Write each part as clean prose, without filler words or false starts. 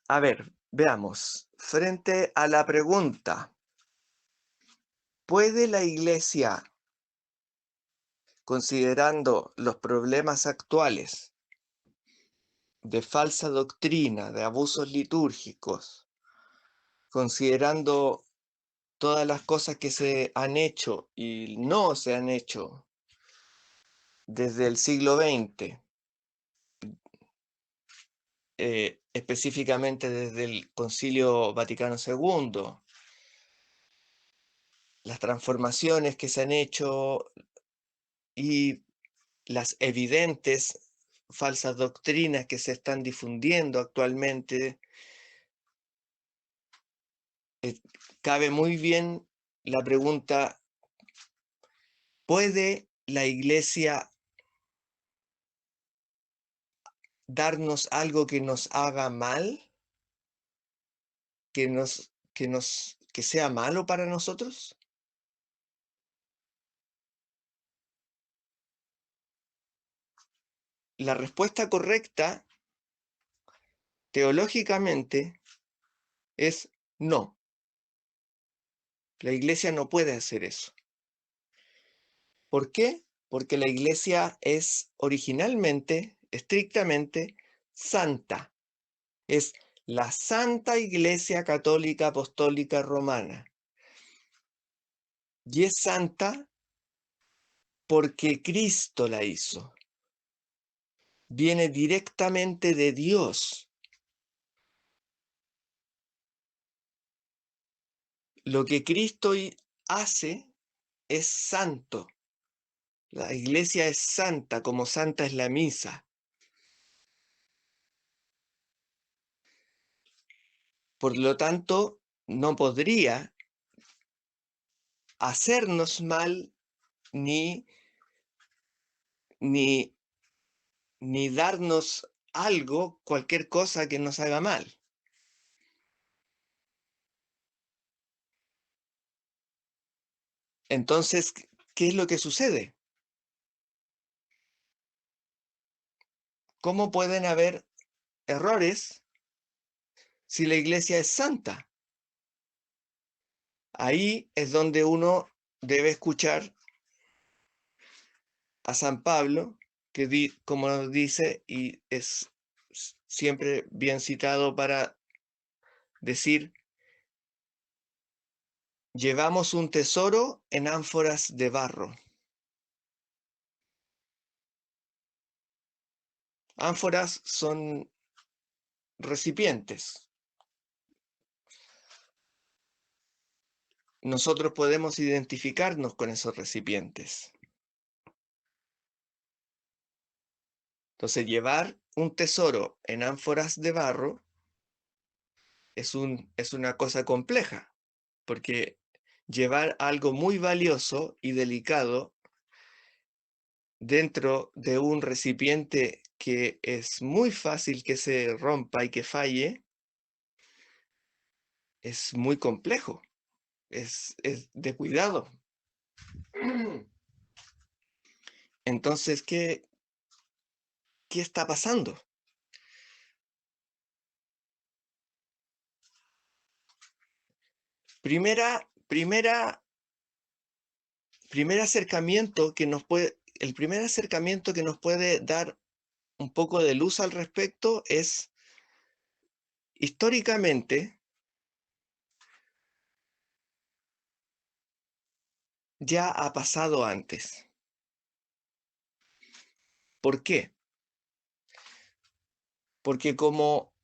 A ver, veamos. Frente a la pregunta, ¿puede la Iglesia, considerando los problemas actuales de falsa doctrina, de abusos litúrgicos, considerando todas las cosas que se han hecho y no se han hecho desde el siglo XX, específicamente desde el Concilio Vaticano II, las transformaciones que se han hecho y las evidentes falsas doctrinas que se están difundiendo actualmente, eh, cabe muy bien la pregunta, ¿puede la Iglesia darnos algo que nos haga mal? ¿Que sea malo para nosotros? La respuesta correcta, teológicamente, es no. La Iglesia no puede hacer eso. ¿Por qué? Porque la Iglesia es originalmente, estrictamente, santa. Es la Santa Iglesia Católica Apostólica Romana. Y es santa porque Cristo la hizo. Viene directamente de Dios. Lo que Cristo hace es santo. La Iglesia es santa, como santa es la misa. Por lo tanto, no podría hacernos mal ni, ni, ni darnos algo, cualquier cosa que nos haga mal. Entonces, ¿qué es lo que sucede? ¿Cómo pueden haber errores si la Iglesia es santa? Ahí es donde uno debe escuchar a San Pablo, que como nos dice, y es siempre bien citado para decir, llevamos un tesoro en ánforas de barro. Ánforas son recipientes. Nosotros podemos identificarnos con esos recipientes. Entonces, llevar un tesoro en ánforas de barro es una cosa compleja, porque llevar algo muy valioso y delicado dentro de un recipiente que es muy fácil que se rompa y que falle, es muy complejo, es de cuidado. Entonces, ¿qué está pasando? El primer acercamiento que nos puede dar un poco de luz al respecto es, históricamente, ya ha pasado antes. ¿Por qué? Porque como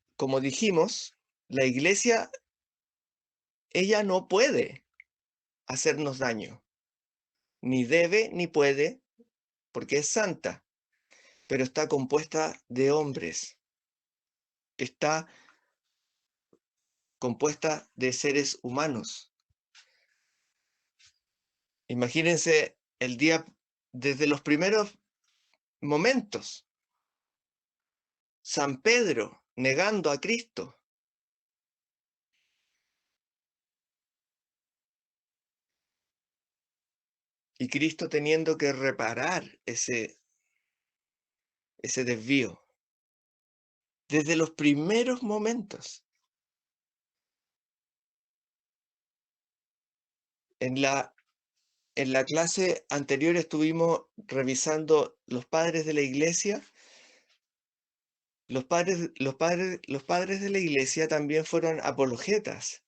dijimos, la Iglesia, ella no puede hacernos daño, ni debe ni puede, porque es santa, pero está compuesta de hombres, está compuesta de seres humanos. Imagínense el día, desde los primeros momentos, San Pedro negando a Cristo, y Cristo teniendo que reparar ese desvío. Desde los primeros momentos. En la clase anterior estuvimos revisando los padres de la iglesia. Los padres de la iglesia también fueron apologetas,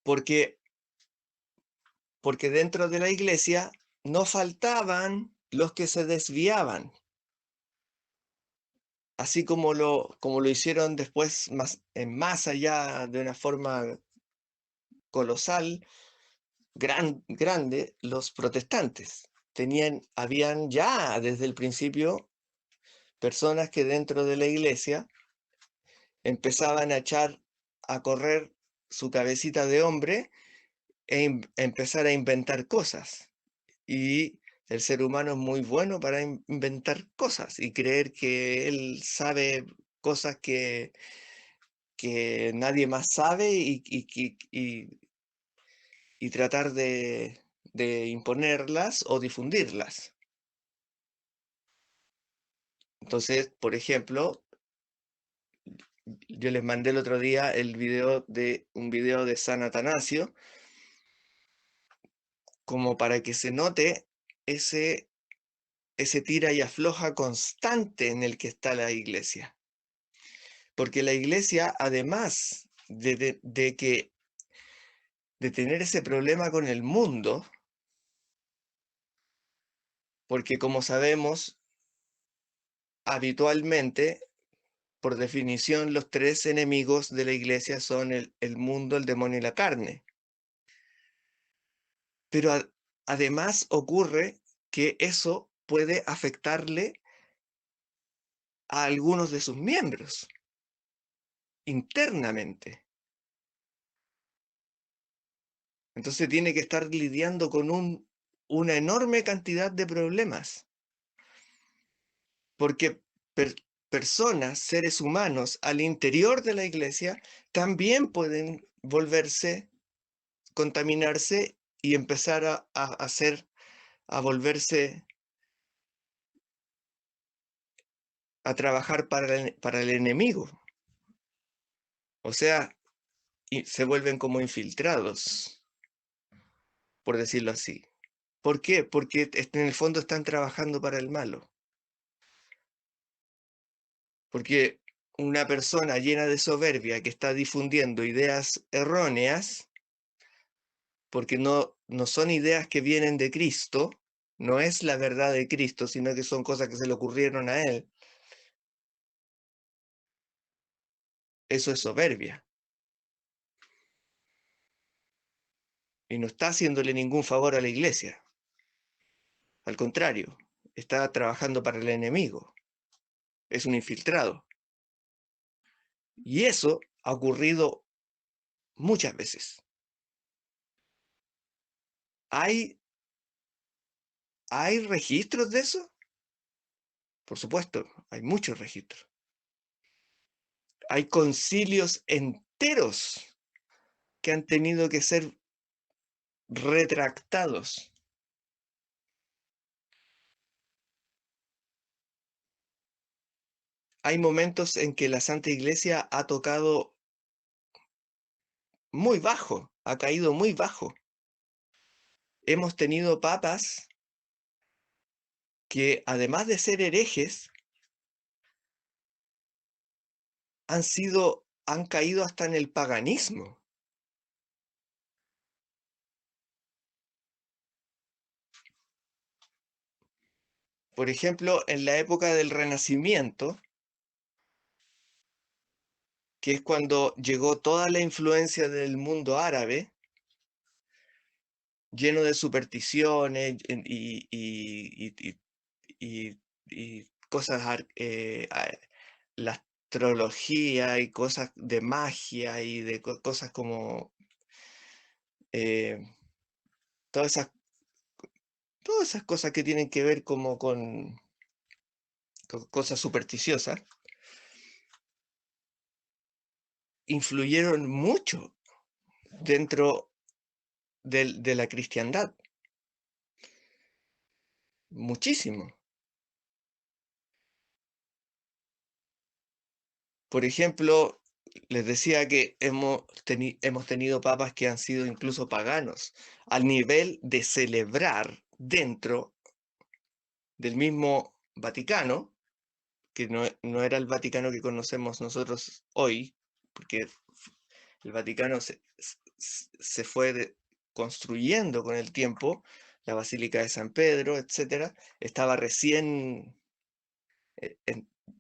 porque, porque dentro de la iglesia no faltaban los que se desviaban, así como lo hicieron después más allá de una forma colosal, grande, los protestantes. Habían ya desde el principio personas que dentro de la iglesia empezaban a echar a correr su cabecita de hombre empezar a inventar cosas. Y el ser humano es muy bueno para inventar cosas y creer que él sabe cosas que nadie más sabe y tratar de imponerlas o difundirlas. Entonces, por ejemplo, yo les mandé el otro día un video de San Atanasio, como para que se note ese, ese tira y afloja constante en el que está la iglesia. Porque la iglesia, además de tener ese problema con el mundo, porque como sabemos, habitualmente, por definición, los tres enemigos de la iglesia son el mundo, el demonio y la carne. Pero además ocurre que eso puede afectarle a algunos de sus miembros internamente. Entonces tiene que estar lidiando con una enorme cantidad de problemas, porque personas, seres humanos al interior de la iglesia también pueden contaminarse y empezar a volverse a trabajar para el enemigo. O sea, se vuelven como infiltrados, por decirlo así. ¿Por qué? Porque en el fondo están trabajando para el malo. Porque una persona llena de soberbia que está difundiendo ideas erróneas, porque no son ideas que vienen de Cristo, no es la verdad de Cristo, sino que son cosas que se le ocurrieron a él, eso es soberbia. Y no está haciéndole ningún favor a la iglesia. Al contrario, está trabajando para el enemigo. Es un infiltrado. Y eso ha ocurrido muchas veces. ¿Hay, ¿Hay registros de eso? Por supuesto, hay muchos registros. Hay concilios enteros que han tenido que ser retractados. Hay momentos en que la Santa Iglesia ha tocado muy bajo, ha caído muy bajo. Hemos tenido papas que, además de ser herejes, han caído hasta en el paganismo. Por ejemplo, en la época del Renacimiento, que es cuando llegó toda la influencia del mundo árabe, lleno de supersticiones y cosas, la astrología y cosas de magia y de cosas como eh, todas esas cosas que tienen que ver como con cosas supersticiosas, influyeron mucho dentro de la cristiandad, muchísimo. Por ejemplo, Les decía que hemos tenido papas que han sido incluso paganos, al nivel de celebrar dentro del mismo Vaticano, que no era el Vaticano que conocemos nosotros hoy, porque el Vaticano se fue construyendo con el tiempo, la Basílica de San Pedro, etcétera, estaba recién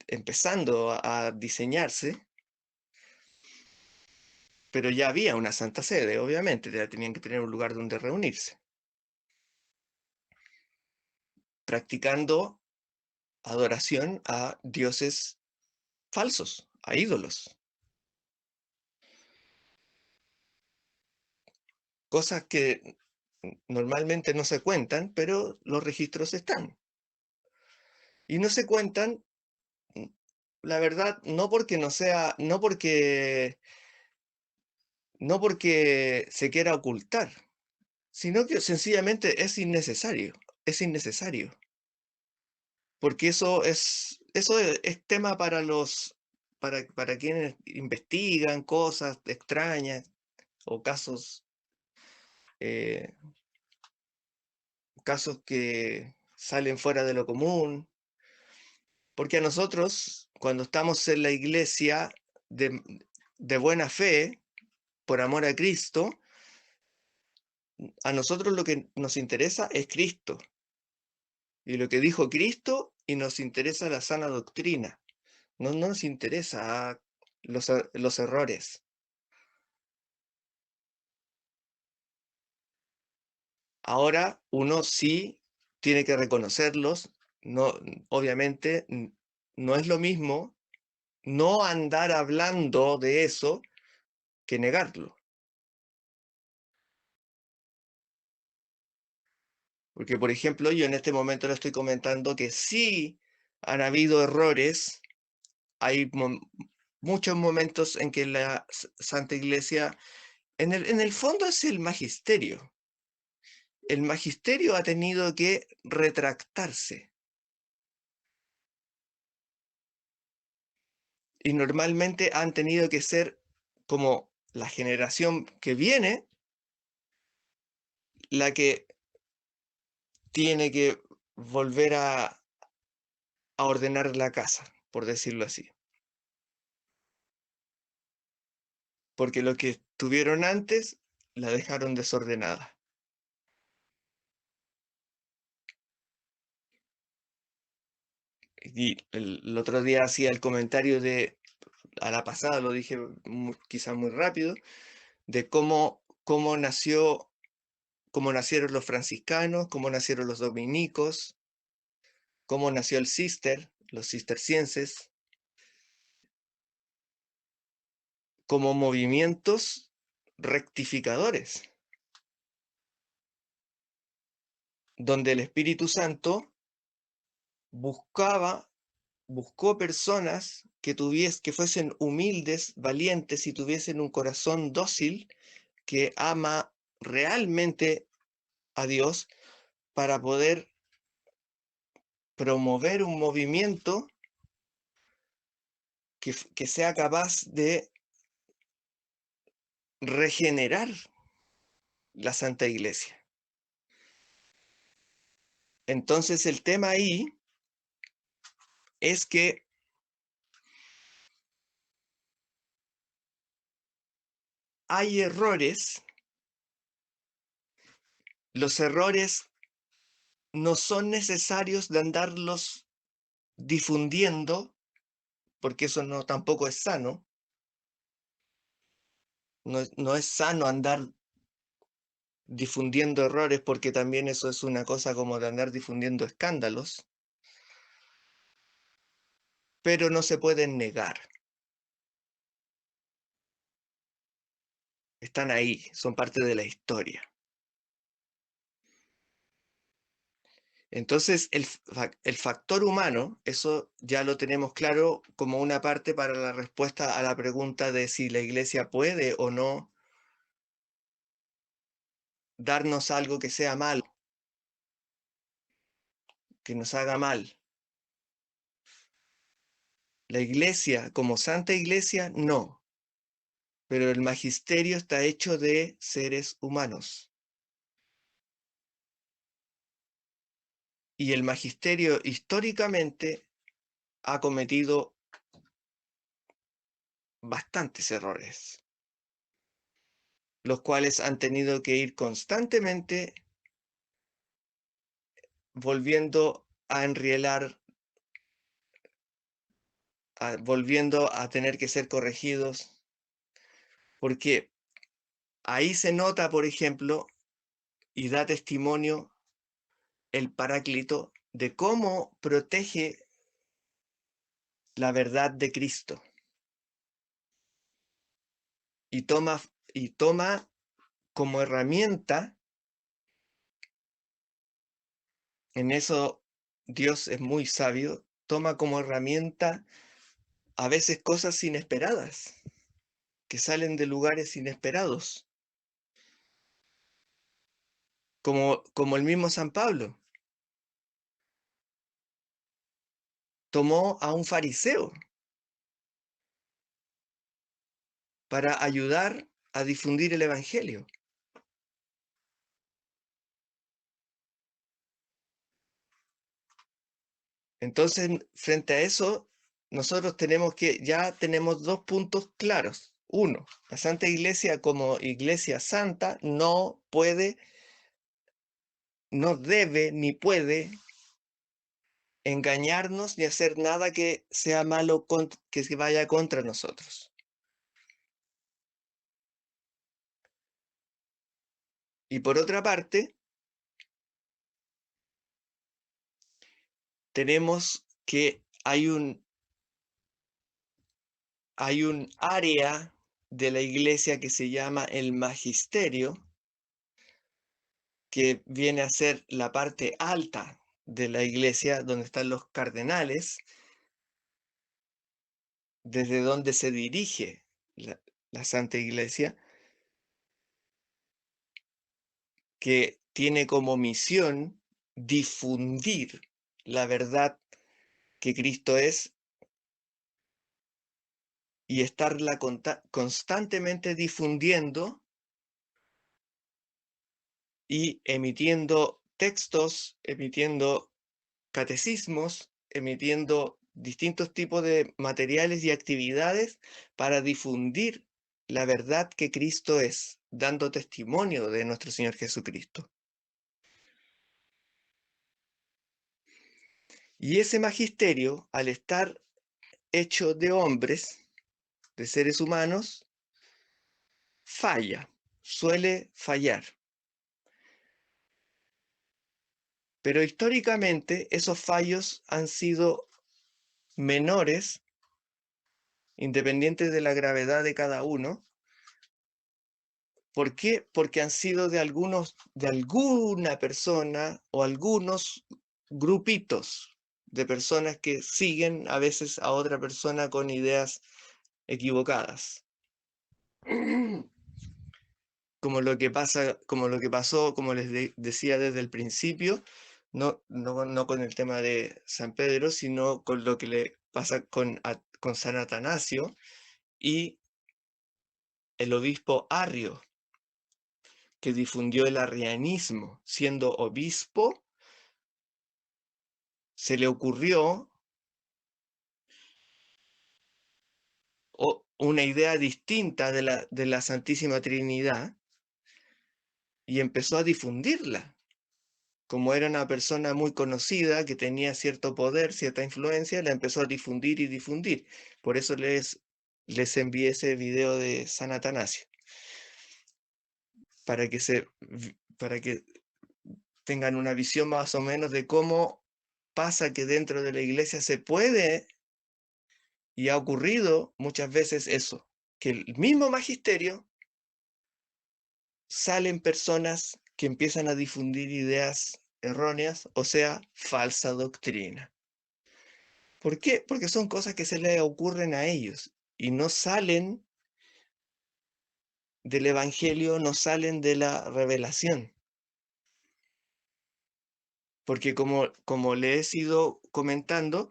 empezando a diseñarse, pero ya había una Santa Sede, obviamente, ya tenían que tener un lugar donde reunirse, practicando adoración a dioses falsos, a ídolos, cosas que normalmente no se cuentan, pero los registros están. Y no se cuentan, mm, la verdad, no porque se quiera ocultar, sino que sencillamente es innecesario, porque eso es tema para para quienes investigan cosas extrañas o eh, casos que salen fuera de lo común, porque a nosotros, cuando estamos en la iglesia de, de buena fe, por amor a Cristo, a nosotros lo que nos interesa es Cristo y lo que dijo Cristo, y nos interesa la sana doctrina. No nos interesa los errores. Ahora uno sí tiene que reconocerlos. No, obviamente no es lo mismo no andar hablando de eso que negarlo. Porque, por ejemplo, yo en este momento le estoy comentando que sí han habido errores. Hay muchos momentos en que la Santa Iglesia, en el fondo es el magisterio. El magisterio ha tenido que retractarse. Y normalmente han tenido que ser como la generación que viene la que tiene que volver a ordenar la casa, por decirlo así. Porque lo que tuvieron antes la dejaron desordenada. Y el otro día hacía el comentario a la pasada, lo dije quizás muy rápido, de cómo nacieron los franciscanos, cómo nacieron los dominicos, cómo nació el los cistercienses, como movimientos rectificadores, donde el Espíritu Santo buscó personas que fuesen humildes, valientes y tuviesen un corazón dócil que ama realmente a Dios, para poder promover un movimiento que sea capaz de regenerar la Santa Iglesia. Entonces el tema ahí es que hay errores. Los errores no son necesarios de andarlos difundiendo, porque eso no tampoco es sano. No es sano andar difundiendo errores, porque también eso es una cosa como de andar difundiendo escándalos, pero no se pueden negar. Están ahí, son parte de la historia. Entonces, el factor humano, eso ya lo tenemos claro como una parte para la respuesta a la pregunta de si la iglesia puede o no darnos algo que sea malo, que nos haga mal. La iglesia, como santa iglesia, no. pero el magisterio está hecho de seres humanos. Y el magisterio históricamente ha cometido bastantes errores, los cuales han tenido que ir constantemente volviendo a enrielar, volviendo a tener que ser corregidos, porque ahí se nota, por ejemplo, y da testimonio el Paráclito de cómo protege la verdad de Cristo y toma como herramienta, en eso Dios es muy sabio, toma como herramienta a veces cosas inesperadas, que salen de lugares inesperados, como el mismo San Pablo. Tomó a un fariseo para ayudar a difundir el Evangelio. Entonces, frente a eso, nosotros ya tenemos dos puntos claros. Uno, la Santa Iglesia como Iglesia Santa no puede, no debe ni puede engañarnos ni hacer nada que sea malo, que se vaya contra nosotros. Y por otra parte, tenemos que hay un área de la Iglesia que se llama el magisterio, que viene a ser la parte alta de la Iglesia, donde están los cardenales, desde donde se dirige la Santa Iglesia, que tiene como misión difundir la verdad que Cristo es y estarla constantemente difundiendo y emitiendo textos, emitiendo catecismos, emitiendo distintos tipos de materiales y actividades para difundir la verdad que Cristo es, dando testimonio de nuestro Señor Jesucristo. Y ese magisterio, al estar hecho de hombres, de seres humanos, falla, suele fallar. Pero históricamente esos fallos han sido menores, independientes de la gravedad de cada uno. ¿Por qué? Porque han sido de alguna persona o algunos grupitos de personas que siguen a veces a otra persona con ideas equivocadas. Como lo que pasó, como les decía desde el principio, no con el tema de San Pedro, sino con lo que le pasa con San Atanasio y el obispo Arrio, que difundió el arrianismo. Siendo obispo, se le ocurrió una idea distinta de la Santísima Trinidad y empezó a difundirla. Como era una persona muy conocida, que tenía cierto poder, cierta influencia, la empezó a difundir y difundir. Por eso les envié ese video de San Atanasio, para que, para que tengan una visión más o menos de cómo pasa que dentro de la iglesia se puede, y ha ocurrido muchas veces eso, que el mismo magisterio salen personas que empiezan a difundir ideas erróneas, o sea, falsa doctrina. ¿Por qué? Porque son cosas que se les ocurren a ellos y no salen del Evangelio, no salen de la revelación. Porque como le he ido comentando,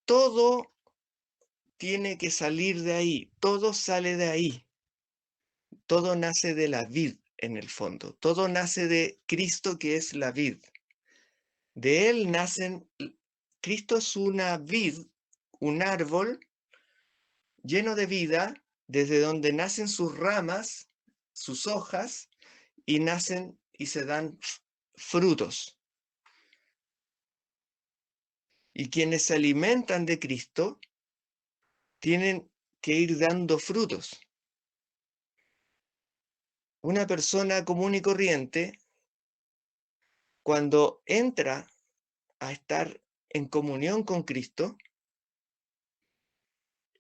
todo tiene que salir de ahí, todo sale de ahí, todo nace de la vid en el fondo, todo nace de Cristo que es la vid. De él nacen, Cristo es una vid, un árbol lleno de vida, desde donde nacen sus ramas, sus hojas, y nacen y se dan frutos. Y quienes se alimentan de Cristo tienen que ir dando frutos. Una persona común y corriente, cuando entra a estar en comunión con Cristo,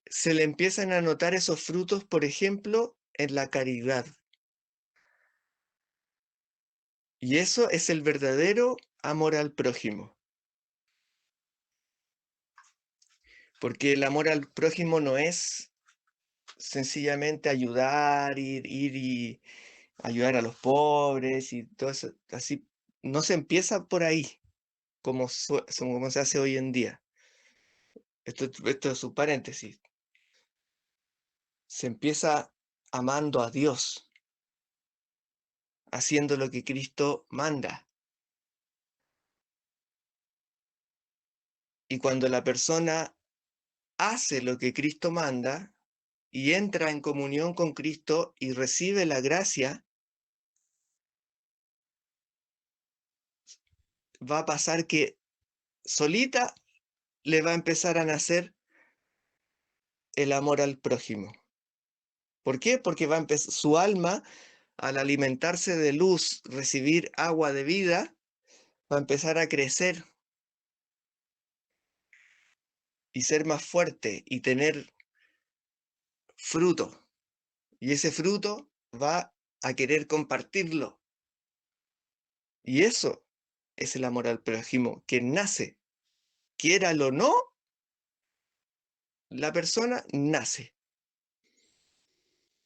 se le empiezan a notar esos frutos, por ejemplo, en la caridad. Y eso es el verdadero amor al prójimo. Porque el amor al prójimo no es sencillamente ayudar, ir y ayudar a los pobres y todo eso, así. No se empieza por ahí, como se hace hoy en día. Esto es un paréntesis. Se empieza amando a Dios, haciendo lo que Cristo manda. Y cuando la persona hace lo que Cristo manda y entra en comunión con Cristo y recibe la gracia, va a pasar que solita le va a empezar a nacer el amor al prójimo. ¿Por qué? Porque va a empezar su alma, al alimentarse de luz, recibir agua de vida, va a empezar a crecer y ser más fuerte y tener fruto. Y ese fruto va a querer compartirlo. Y eso es el amor al prójimo, que nace, quiéralo o no, la persona nace.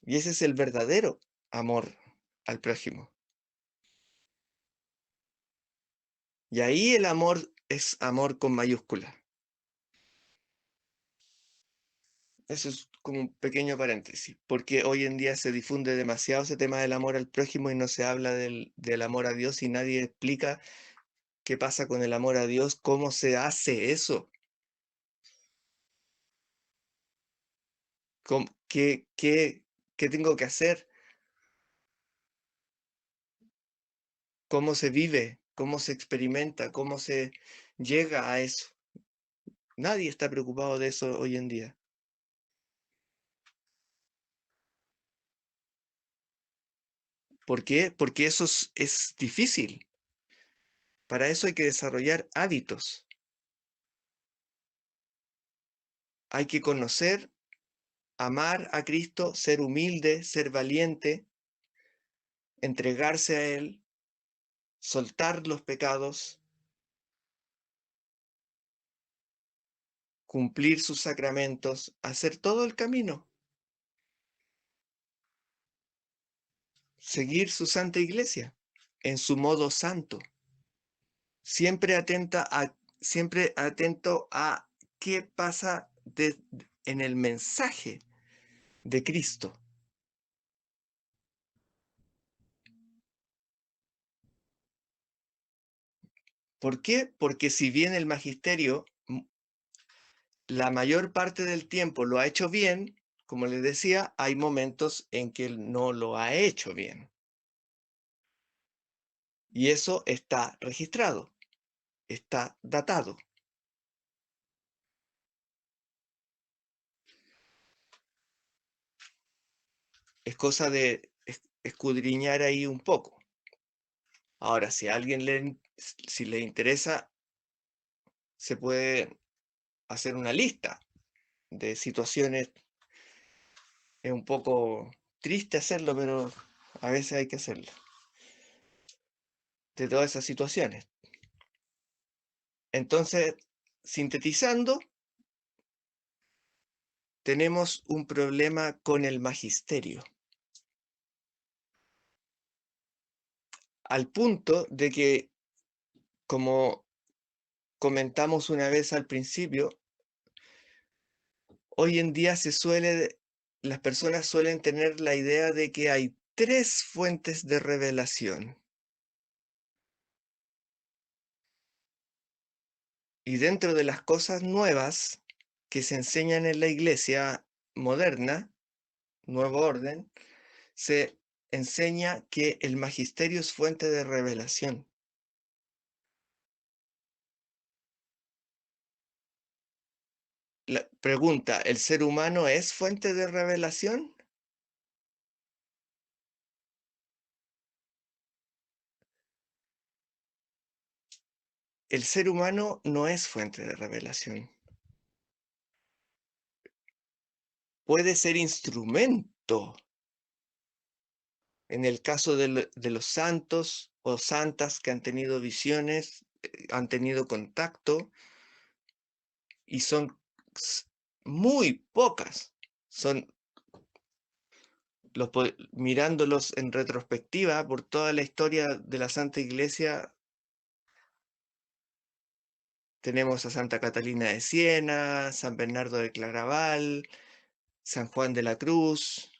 Y ese es el verdadero amor al prójimo. Y ahí el amor es amor con mayúscula. Eso es como un pequeño paréntesis, porque hoy en día se difunde demasiado ese tema del amor al prójimo y no se habla del amor a Dios y nadie explica qué pasa con el amor a Dios, cómo se hace eso, qué tengo que hacer, cómo se vive, cómo se experimenta, cómo se llega a eso. Nadie está preocupado de eso hoy en día. ¿Por qué? Porque eso es difícil. Para eso hay que desarrollar hábitos. Hay que conocer, amar a Cristo, ser humilde, ser valiente, entregarse a Él, soltar los pecados, cumplir sus sacramentos, hacer todo el camino, seguir su santa iglesia en su modo santo, siempre siempre atento a qué pasa en el mensaje de Cristo. ¿Por qué? Porque si bien el magisterio la mayor parte del tiempo lo ha hecho bien, como les decía, hay momentos en que él no lo ha hecho bien. Y eso está registrado, está datado. Es cosa de escudriñar ahí un poco. Ahora, si a alguien si le interesa, se puede hacer una lista de situaciones. Es un poco triste hacerlo, pero a veces hay que hacerlo. De todas esas situaciones. Entonces, sintetizando, tenemos un problema con el magisterio, al punto de que, como comentamos una vez al principio, hoy en día las personas suelen tener la idea de que hay 3 fuentes de revelación. Y dentro de las cosas nuevas que se enseñan en la iglesia moderna, nuevo orden, se enseña que el magisterio es fuente de revelación. La pregunta, ¿el ser humano es fuente de revelación? El ser humano no es fuente de revelación. Puede ser instrumento. En el caso de los santos o santas que han tenido visiones, han tenido contacto, y son muy pocas. Son mirándolos en retrospectiva por toda la historia de la Santa Iglesia, tenemos a Santa Catalina de Siena, San Bernardo de Claraval, San Juan de la Cruz,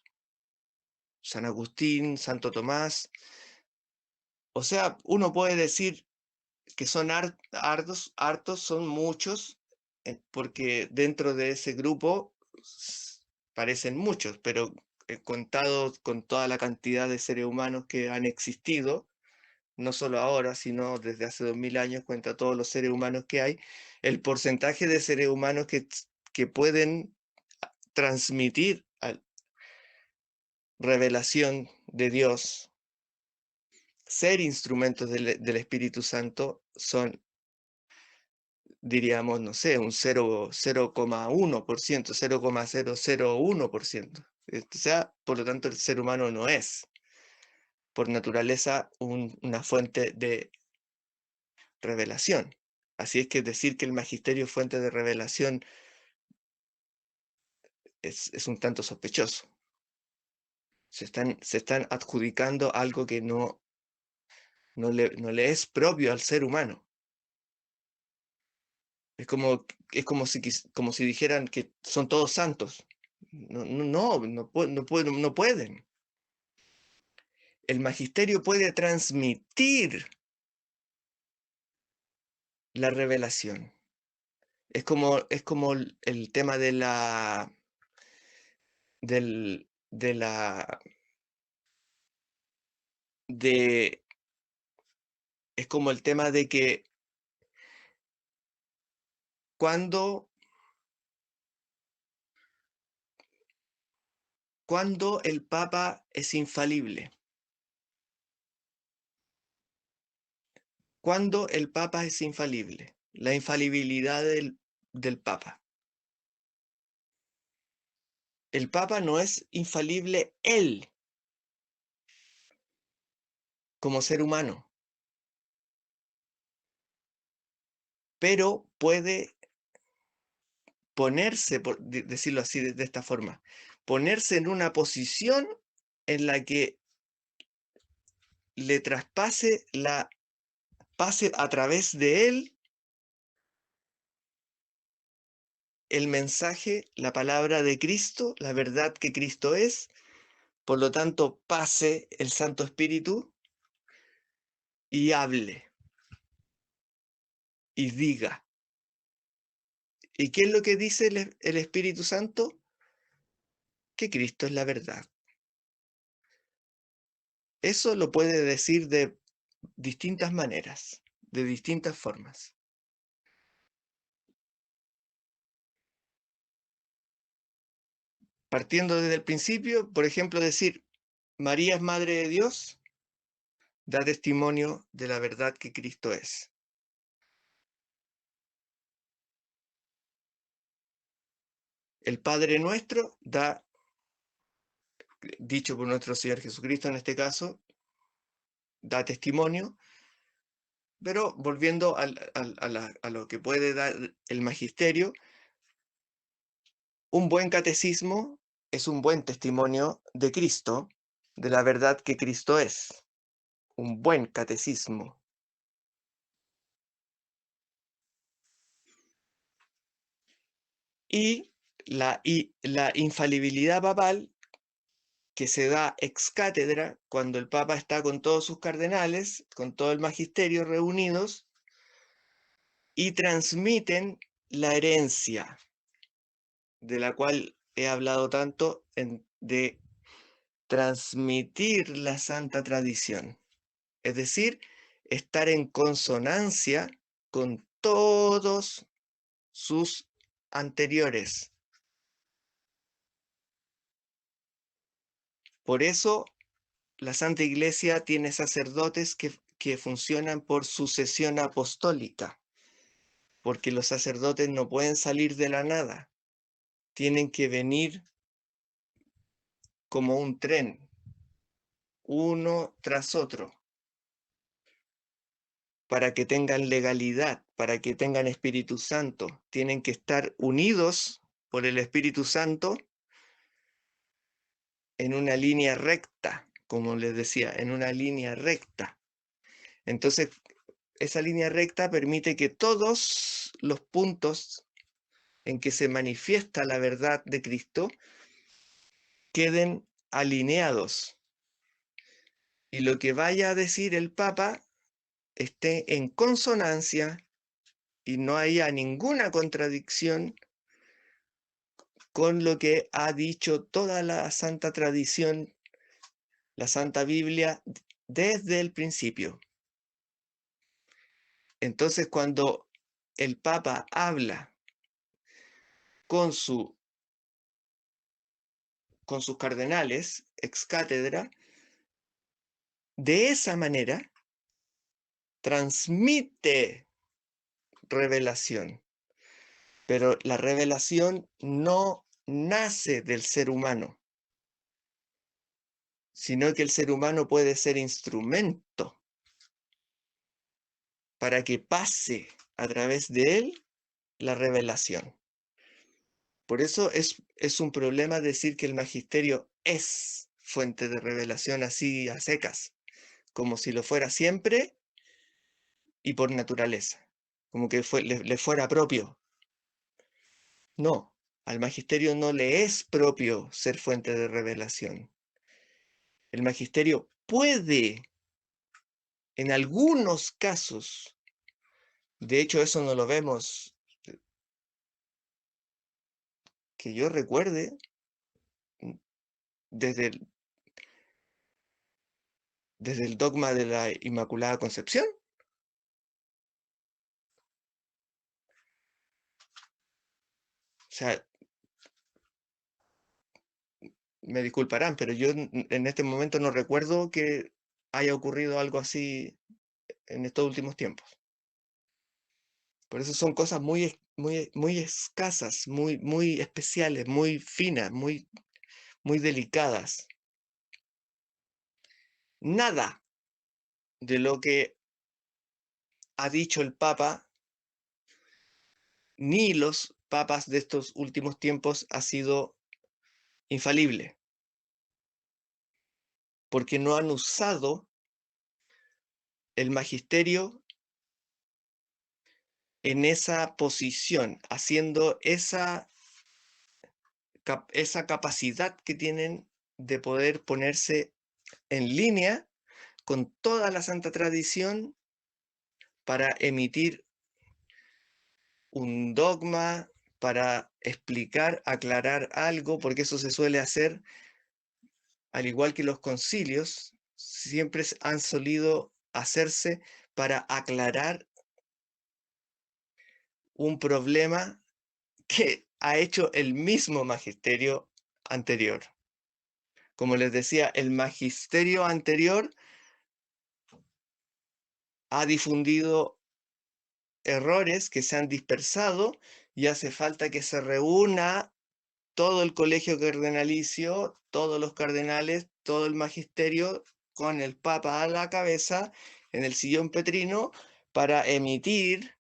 San Agustín, Santo Tomás. O sea, uno puede decir que son hartos, son muchos, porque dentro de ese grupo parecen muchos, pero contados con toda la cantidad de seres humanos que han existido, no solo ahora, sino desde hace 2000 años, cuenta todos los seres humanos que hay, el porcentaje de seres humanos que pueden transmitir revelación de Dios, ser instrumentos del Espíritu Santo, son, diríamos, no sé, un 0,1%, 0,001%. O sea, por lo tanto, el ser humano no es, por naturaleza, una fuente de revelación. Así es que decir que el magisterio es fuente de revelación es un tanto sospechoso. Se están adjudicando algo que no le es propio al ser humano. Es como si dijeran que son todos santos. No pueden. El magisterio puede transmitir la revelación. Es como el tema del, de la, de, es como el tema de que cuando, cuando el Papa es infalible, cuando el Papa es infalible, la infalibilidad del Papa. El Papa no es infalible él como ser humano, pero puede ponerse, por decirlo así, de esta forma, ponerse en una posición en la que le pase a través de él el mensaje, la palabra de Cristo, la verdad que Cristo es, por lo tanto pase el Santo Espíritu y hable y diga. ¿Y qué es lo que dice el Espíritu Santo? Que Cristo es la verdad. Eso lo puede decir de distintas maneras, de distintas formas. Partiendo desde el principio, por ejemplo, decir, María es Madre de Dios, da testimonio de la verdad que Cristo es. El Padre Nuestro dicho por nuestro Señor Jesucristo en este caso, da testimonio, pero volviendo a lo que puede dar el magisterio, un buen catecismo es un buen testimonio de Cristo, de la verdad que Cristo es. Un buen catecismo. Y la infalibilidad papal que se da ex cátedra cuando el Papa está con todos sus cardenales, con todo el magisterio reunidos, y transmiten la herencia, de la cual he hablado tanto, de transmitir la santa tradición. Es decir, estar en consonancia con todos sus anteriores. Por eso la Santa Iglesia tiene sacerdotes que funcionan por sucesión apostólica, porque los sacerdotes no pueden salir de la nada, tienen que venir como un tren, uno tras otro, para que tengan legalidad, para que tengan Espíritu Santo. Tienen que estar unidos por el Espíritu Santo en una línea recta, como les decía, en una línea recta. Entonces, esa línea recta permite que todos los puntos en que se manifiesta la verdad de Cristo queden alineados. Y lo que vaya a decir el Papa esté en consonancia y no haya ninguna contradicción con lo que ha dicho toda la santa tradición, la Santa Biblia, desde el principio. Entonces, cuando el Papa habla con sus cardenales ex cátedra, de esa manera transmite revelación. Pero la revelación no nace del ser humano, sino que el ser humano puede ser instrumento para que pase a través de él la revelación. Por eso es un problema decir que el magisterio es fuente de revelación así a secas, como si lo fuera siempre y por naturaleza, como que le fuera propio. No, al magisterio no le es propio ser fuente de revelación. El magisterio puede, en algunos casos, de hecho eso no lo vemos, que yo recuerde, desde el dogma de la Inmaculada Concepción. O sea, me disculparán, pero yo en este momento no recuerdo que haya ocurrido algo así en estos últimos tiempos. Por eso son cosas muy escasas, muy especiales, muy finas, muy delicadas. Nada de lo que ha dicho el Papa, ni los papas de estos últimos tiempos, ha sido infalible, porque no han usado el magisterio en esa posición, haciendo esa capacidad que tienen de poder ponerse en línea con toda la santa tradición para emitir un dogma, para explicar, aclarar algo, porque eso se suele hacer, al igual que los concilios, siempre han solido hacerse para aclarar un problema que ha hecho el mismo magisterio anterior. Como les decía, el magisterio anterior ha difundido errores que se han dispersado y hace falta que se reúna todo el colegio cardenalicio, todos los cardenales, todo el magisterio, con el Papa a la cabeza, en el sillón petrino, para emitir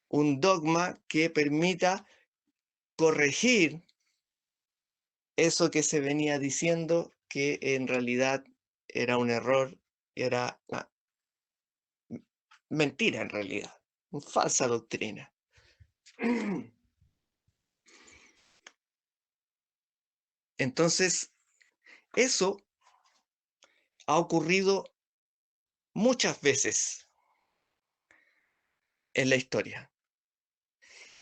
un dogma que permita corregir eso que se venía diciendo, que en realidad era un error, era una mentira en realidad, una falsa doctrina. Entonces, eso ha ocurrido muchas veces en la historia.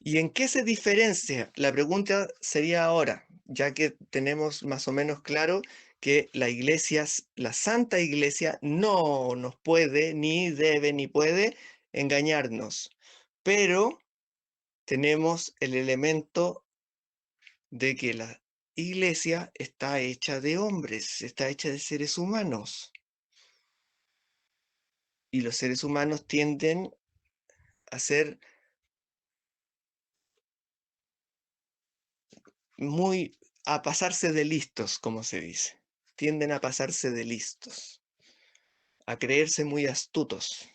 ¿Y en qué se diferencia? La pregunta sería ahora, ya que tenemos más o menos claro que la iglesia, la Santa Iglesia, no nos puede, ni debe, ni puede engañarnos. Pero tenemos el elemento de que la iglesia está hecha de hombres, está hecha de seres humanos. Y los seres humanos tienden a ser a pasarse de listos, como se dice. Tienden a pasarse de listos, a creerse muy astutos.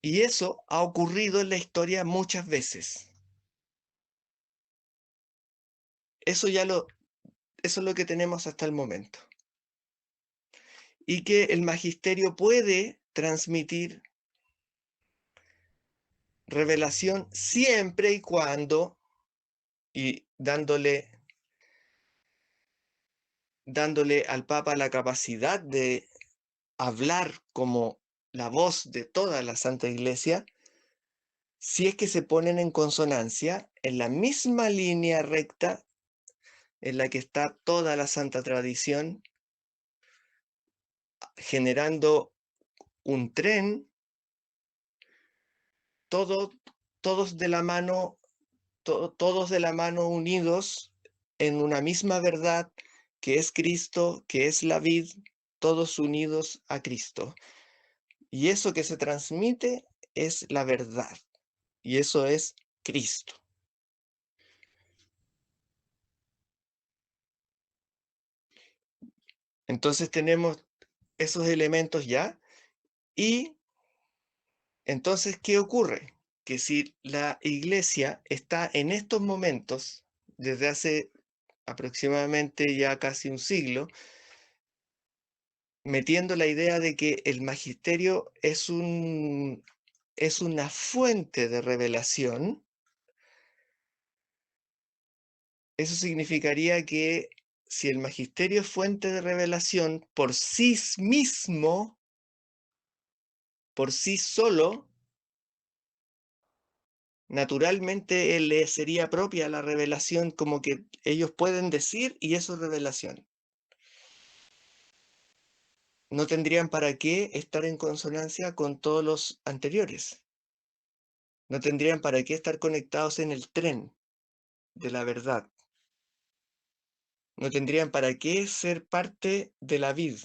Y eso ha ocurrido en la historia muchas veces. Eso eso es lo que tenemos hasta el momento. Y que el magisterio puede transmitir revelación siempre y cuando, y dándole al Papa la capacidad de hablar como la voz de toda la Santa Iglesia, si es que se ponen en consonancia en la misma línea recta en la que está toda la Santa Tradición, generando un tren, todo, todos de la mano, todos de la mano unidos en una misma verdad que es Cristo, que es la vid, todos unidos a Cristo. Y eso que se transmite es la verdad, y eso es Cristo. Entonces tenemos esos elementos ya, y entonces, ¿qué ocurre? Que si la iglesia está en estos momentos, desde hace aproximadamente ya casi un siglo, metiendo la idea de que el magisterio es una fuente de revelación, eso significaría que si el magisterio es fuente de revelación por sí mismo, por sí solo, naturalmente le sería propia la revelación, como que ellos pueden decir y eso es revelación. No tendrían para qué estar en consonancia con todos los anteriores. No tendrían para qué estar conectados en el tren de la verdad. No tendrían para qué ser parte de la vid.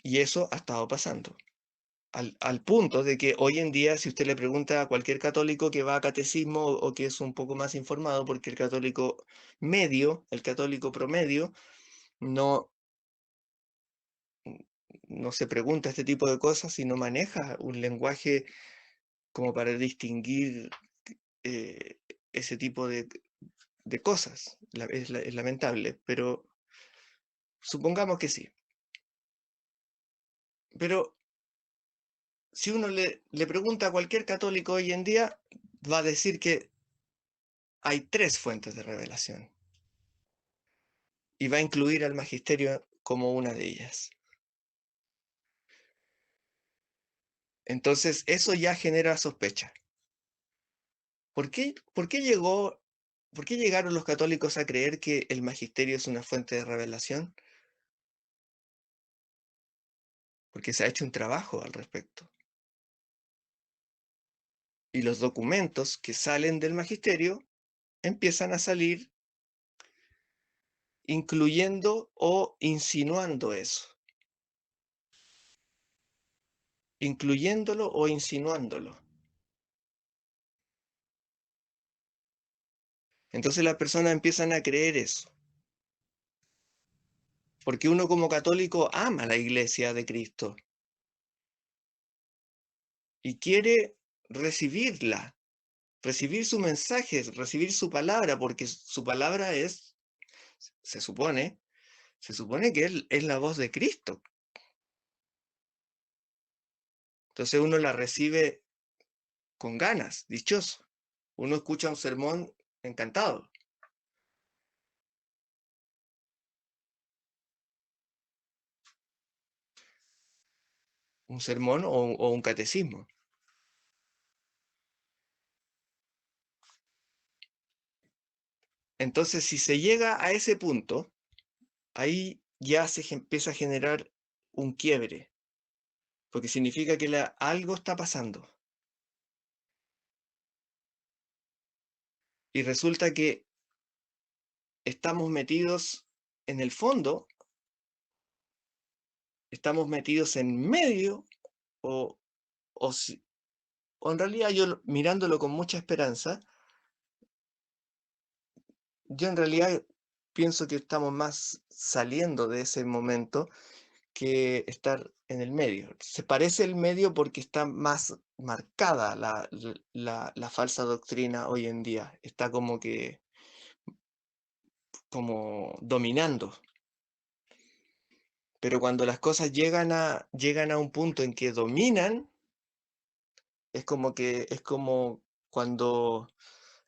Y eso ha estado pasando. Al punto de que hoy en día, si usted le pregunta a cualquier católico que va a catecismo o que es un poco más informado, porque el católico medio, el católico promedio, no, no se pregunta este tipo de cosas y no maneja un lenguaje como para distinguir eh, ese tipo de cosas. Es lamentable, pero supongamos que sí. Pero si uno le pregunta a cualquier católico hoy en día, va a decir que hay tres fuentes de revelación y va a incluir al magisterio como una de ellas. Entonces, eso ya genera sospecha. ¿Por qué llegaron los católicos a creer que el magisterio es una fuente de revelación? Porque se ha hecho un trabajo al respecto. Y los documentos que salen del magisterio empiezan a salir incluyendo o insinuando eso, incluyéndolo o insinuándolo. Entonces las personas empiezan a creer eso, porque uno como católico ama la iglesia de Cristo y quiere recibirla, recibir su mensaje, recibir su palabra, porque su palabra es, se supone, se supone que es la voz de Cristo. Entonces uno la recibe con ganas, dichoso. Uno escucha un sermón encantado. Un sermón o un catecismo. Entonces, si se llega a ese punto, ahí ya empieza a generar un quiebre, porque significa que algo está pasando. Y resulta que estamos metidos en el fondo, estamos metidos en medio, o, o en realidad yo mirándolo con mucha esperanza, yo en realidad pienso que estamos más saliendo de ese momento que estar en el medio. Se parece el medio porque está más marcada la falsa doctrina hoy en día. Está como dominando. Pero cuando las cosas llegan a un punto en que dominan, es como cuando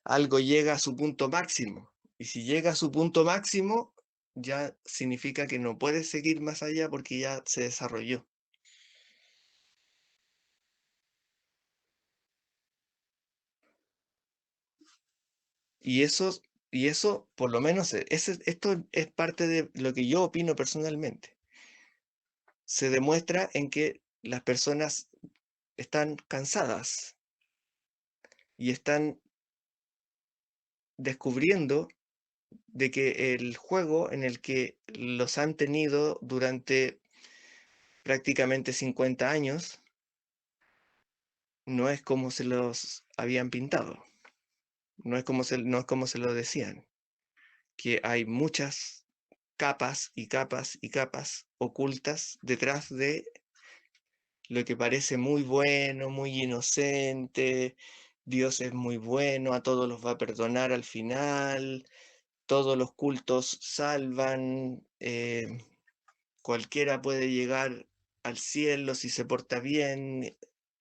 algo llega a su punto máximo. Y si llega a su punto máximo, ya significa que no puede seguir más allá porque ya se desarrolló. Y eso, y eso, por lo menos, esto es parte de lo que yo opino personalmente. Se demuestra en que las personas están cansadas y están descubriendo de que el juego en el que los han tenido durante prácticamente 50 años no es como se los habían pintado, no es como se lo decían, que hay muchas capas y capas y capas ocultas detrás de lo que parece muy bueno, muy inocente. Dios es muy bueno, a todos los va a perdonar al final, todos los cultos salvan, cualquiera puede llegar al cielo si se porta bien,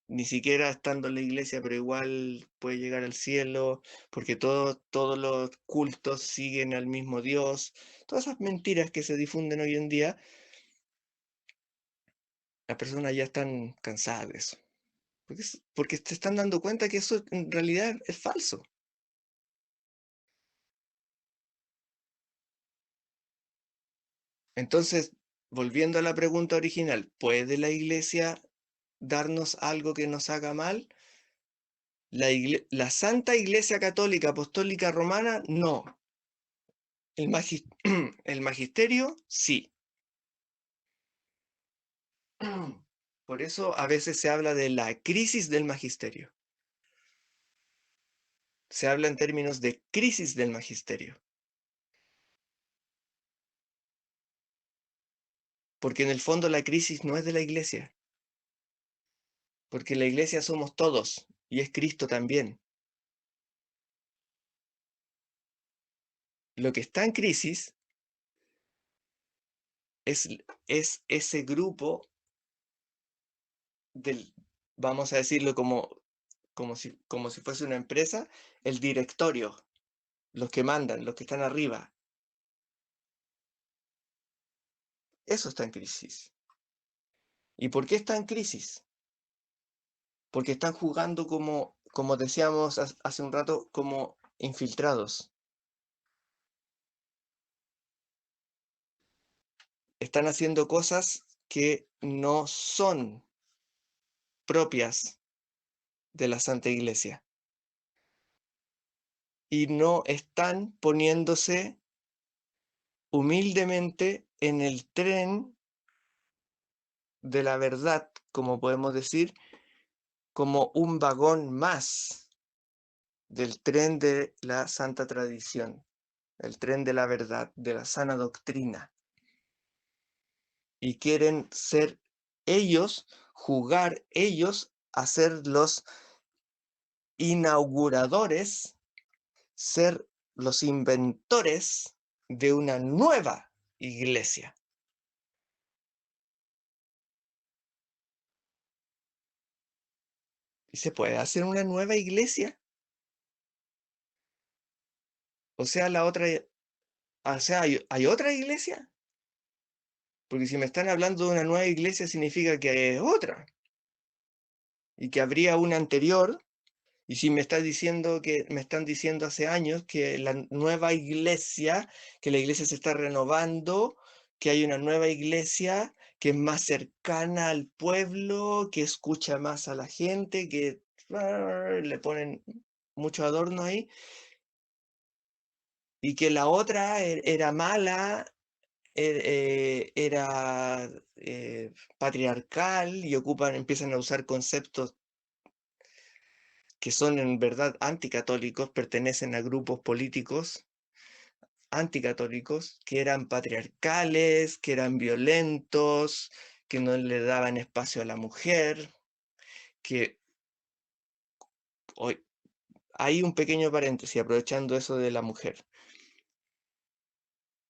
ni siquiera estando en la iglesia, pero igual puede llegar al cielo, porque todos los cultos siguen al mismo Dios. Todas esas mentiras que se difunden hoy en día, las personas ya están cansadas de eso, porque se están dando cuenta que eso en realidad es falso. Entonces, volviendo a la pregunta original, ¿puede la iglesia darnos algo que nos haga mal? La Santa Iglesia Católica Apostólica Romana, no. El, el magisterio, sí. Por eso a veces se habla de la crisis del magisterio. Se habla en términos de crisis del magisterio. Porque en el fondo la crisis no es de la iglesia. Porque la iglesia somos todos y es Cristo también. Lo que está en crisis es, es ese grupo del, vamos a decirlo como si fuese una empresa, el directorio, los que mandan, los que están arriba. Eso está en crisis. ¿Y por qué está en crisis? Porque están jugando como decíamos hace un rato, como infiltrados. Están haciendo cosas que no son propias de la Santa Iglesia y no están poniéndose humildemente en el tren de la verdad, como podemos decir, como un vagón más del tren de la santa tradición, el tren de la verdad, de la sana doctrina. Y quieren ser ellos, jugar ellos a ser los inauguradores, ser los inventores de una nueva iglesia. ¿Y se puede hacer una nueva iglesia? O sea, ¿hay otra iglesia? Porque si me están hablando de una nueva iglesia significa que es otra y que habría una anterior. Y si me están diciendo hace años que la nueva iglesia, que la iglesia se está renovando, que hay una nueva iglesia que es más cercana al pueblo, que escucha más a la gente, que le ponen mucho adorno ahí, y que la otra era mala, era patriarcal y empiezan a usar conceptos que son en verdad anticatólicos, pertenecen a grupos políticos anticatólicos, que eran patriarcales, que eran violentos, que no le daban espacio a la mujer, que hoy hay un pequeño paréntesis aprovechando eso de la mujer.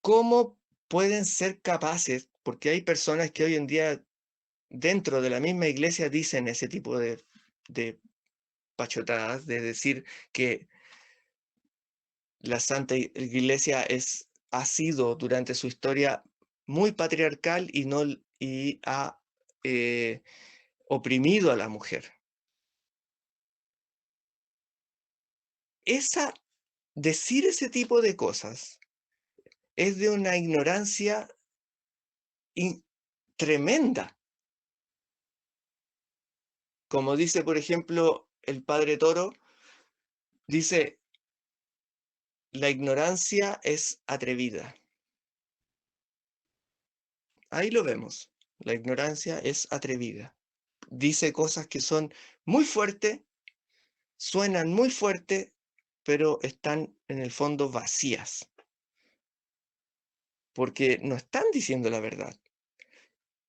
¿Cómo pueden ser capaces? Porque hay personas que hoy en día dentro de la misma iglesia dicen ese tipo de pachotadas, de decir que la Santa Iglesia ha sido durante su historia muy patriarcal y, no, y ha eh, oprimido a la mujer. Decir ese tipo de cosas es de una ignorancia tremenda. Como dice, por ejemplo, el padre Toro, dice, la ignorancia es atrevida. Ahí lo vemos. La ignorancia es atrevida. Dice cosas que son muy fuertes, suenan muy fuerte, pero están en el fondo vacías, porque no están diciendo la verdad.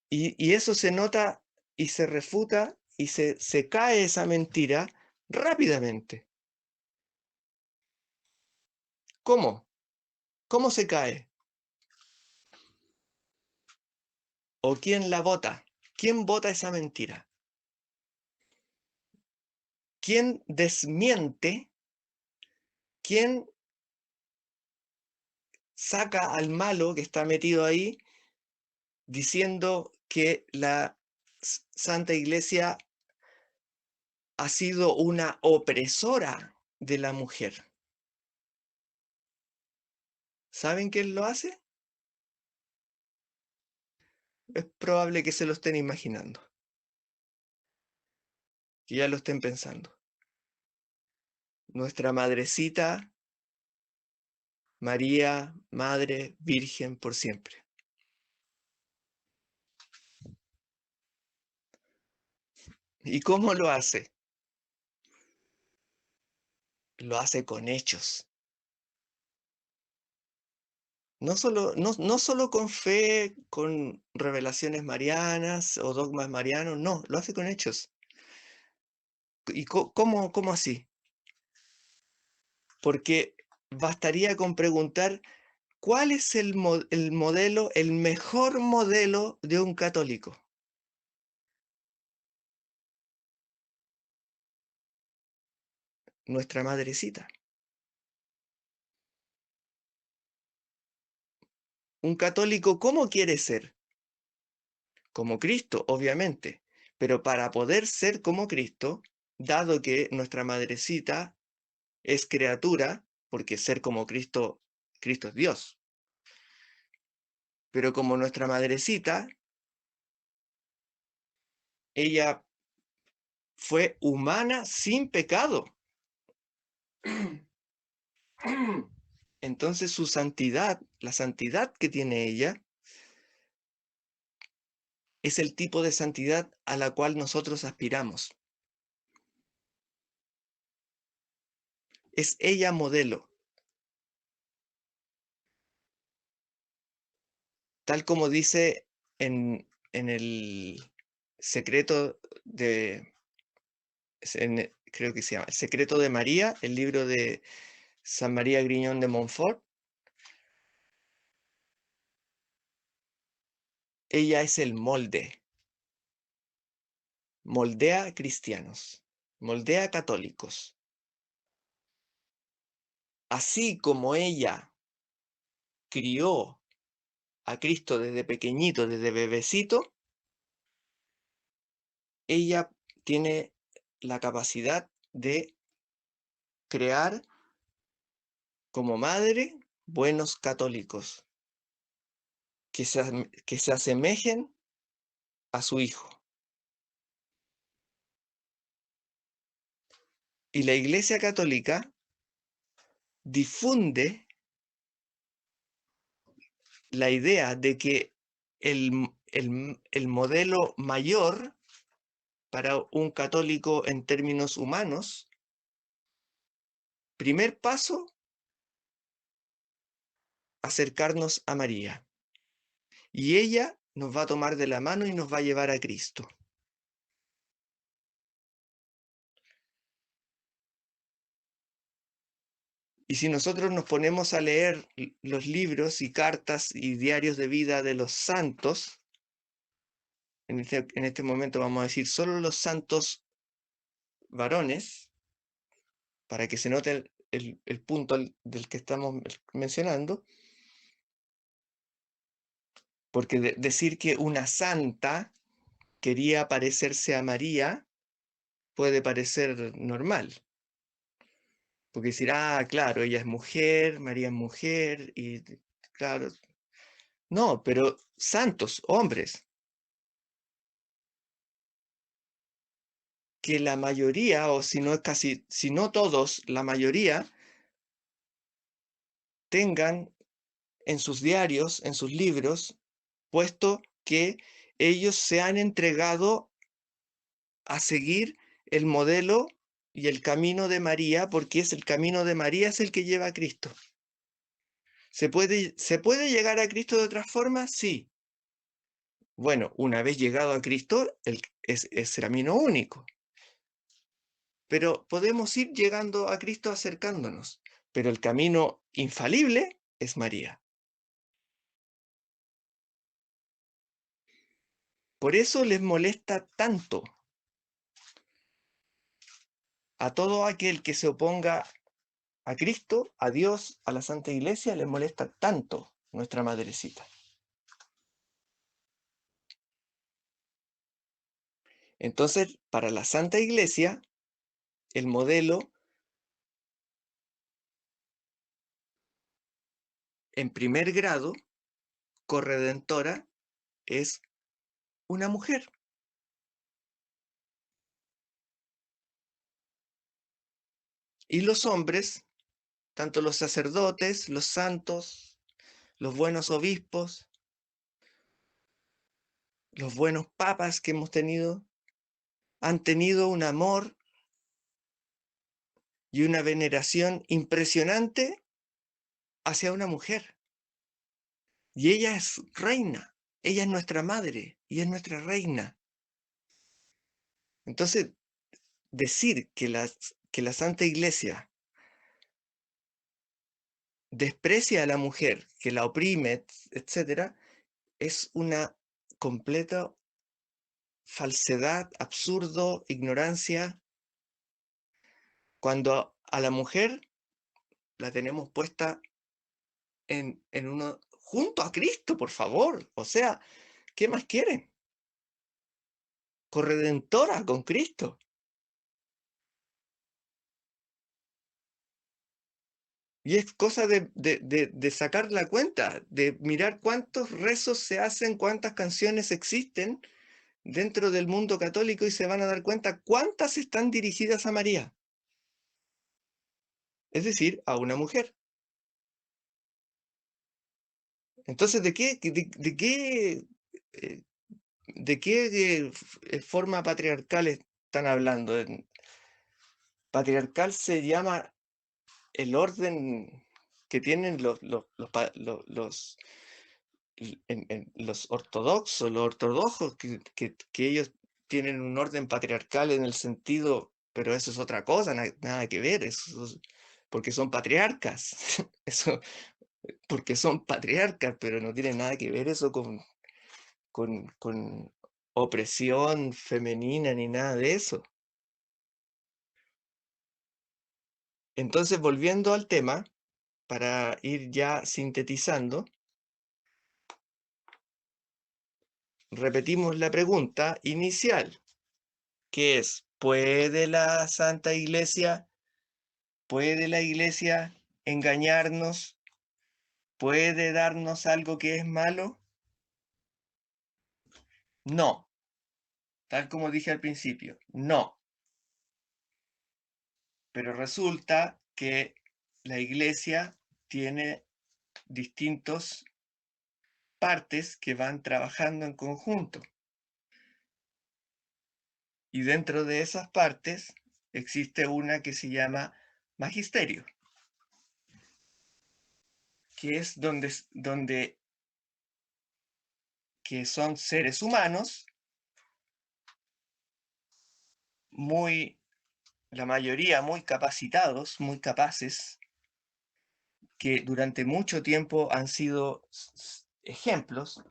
Y eso se nota y se refuta y se cae esa mentira rápidamente. ¿Cómo? ¿Cómo se cae? ¿O quién la vota? ¿Quién vota esa mentira? ¿Quién desmiente? ¿Quién saca al malo que está metido ahí diciendo que la Santa Iglesia ha sido una opresora de la mujer? ¿Saben quién lo hace? Es probable que se lo estén imaginando, que ya lo estén pensando. Nuestra madrecita, María, Madre Virgen por siempre. ¿Y cómo lo hace? Lo hace con hechos. No solo con fe, con revelaciones marianas o dogmas marianos, no, lo hace con hechos. ¿Y cómo así? Porque bastaría con preguntar cuál es el modelo, el mejor modelo de un católico. Nuestra madrecita. Un católico, ¿cómo quiere ser? Como Cristo, obviamente. Pero para poder ser como Cristo, dado que nuestra madrecita es criatura, porque ser como Cristo, Cristo es Dios. Pero como nuestra madrecita, ella fue humana sin pecado. Entonces su santidad, la santidad que tiene ella, es el tipo de santidad a la cual nosotros aspiramos. Es ella modelo, tal como dice en el secreto de, creo que se llama, El secreto de María, el libro de San María Griñón de Montfort. Ella es el molde, moldea cristianos. moldea católicos. Así como ella crió a Cristo desde pequeñito, desde bebecito, ella tiene la capacidad de crear como madre buenos católicos que se asemejen a su hijo. Y la Iglesia Católica difunde la idea de que el modelo mayor para un católico en términos humanos, primer paso, acercarnos a María. Y ella nos va a tomar de la mano y nos va a llevar a Cristo. Y si nosotros nos ponemos a leer los libros y cartas y diarios de vida de los santos, en este momento vamos a decir solo los santos varones, para que se note el punto del que estamos mencionando, porque decir que una santa quería parecerse a María puede parecer normal, porque decir, ah, claro, ella es mujer, María es mujer, y claro, no, pero santos, hombres, que la mayoría, o si no es casi, si no todos, la mayoría, tengan en sus diarios, en sus libros, puesto que ellos se han entregado a seguir el modelo y el camino de María, porque es el camino de María es el que lleva a Cristo. ¿Se puede llegar a Cristo de otra forma? Sí. Bueno, una vez llegado a Cristo, es el camino único. Pero podemos ir llegando a Cristo acercándonos. Pero el camino infalible es María. Por eso les molesta tanto a todo aquel que se oponga a Cristo, a Dios, a la Santa Iglesia, les molesta tanto nuestra madrecita. Entonces, para la Santa Iglesia, el modelo en primer grado, corredentora, es una mujer. Y los hombres, tanto los sacerdotes, los santos, los buenos obispos, los buenos papas que hemos tenido, han tenido un amor y una veneración impresionante hacia una mujer. Y ella es reina, ella es nuestra madre y es nuestra reina. Entonces, decir que la Santa Iglesia desprecia a la mujer, que la oprime, etcétera, es una completa falsedad, absurdo, ignorancia, cuando a la mujer la tenemos puesta en uno, junto a Cristo, por favor. O sea, ¿qué más quieren? Corredentora con Cristo. Y es cosa de sacar la cuenta, de mirar cuántos rezos se hacen, cuántas canciones existen dentro del mundo católico y se van a dar cuenta cuántas están dirigidas a María, es decir, a una mujer. Entonces, eh, de qué forma patriarcal están hablando? Patriarcal se llama el orden que tienen los ortodoxos, los ortodoxos, que ellos tienen un orden patriarcal en el sentido, pero eso es otra cosa, nada que ver, porque son patriarcas, eso, porque son patriarcas, pero no tiene nada que ver eso con opresión femenina ni nada de eso. Entonces, volviendo al tema, para ir ya sintetizando, repetimos la pregunta inicial, que es, ¿puede la Santa Iglesia, puede la Iglesia engañarnos? ¿Puede darnos algo que es malo? No, tal como dije al principio, no. Pero resulta que la Iglesia tiene distintas partes que van trabajando en conjunto. Y dentro de esas partes existe una que se llama magisterio, que es donde que son seres humanos, la mayoría muy capacitados, muy capaces, que durante mucho tiempo han sido ejemplos,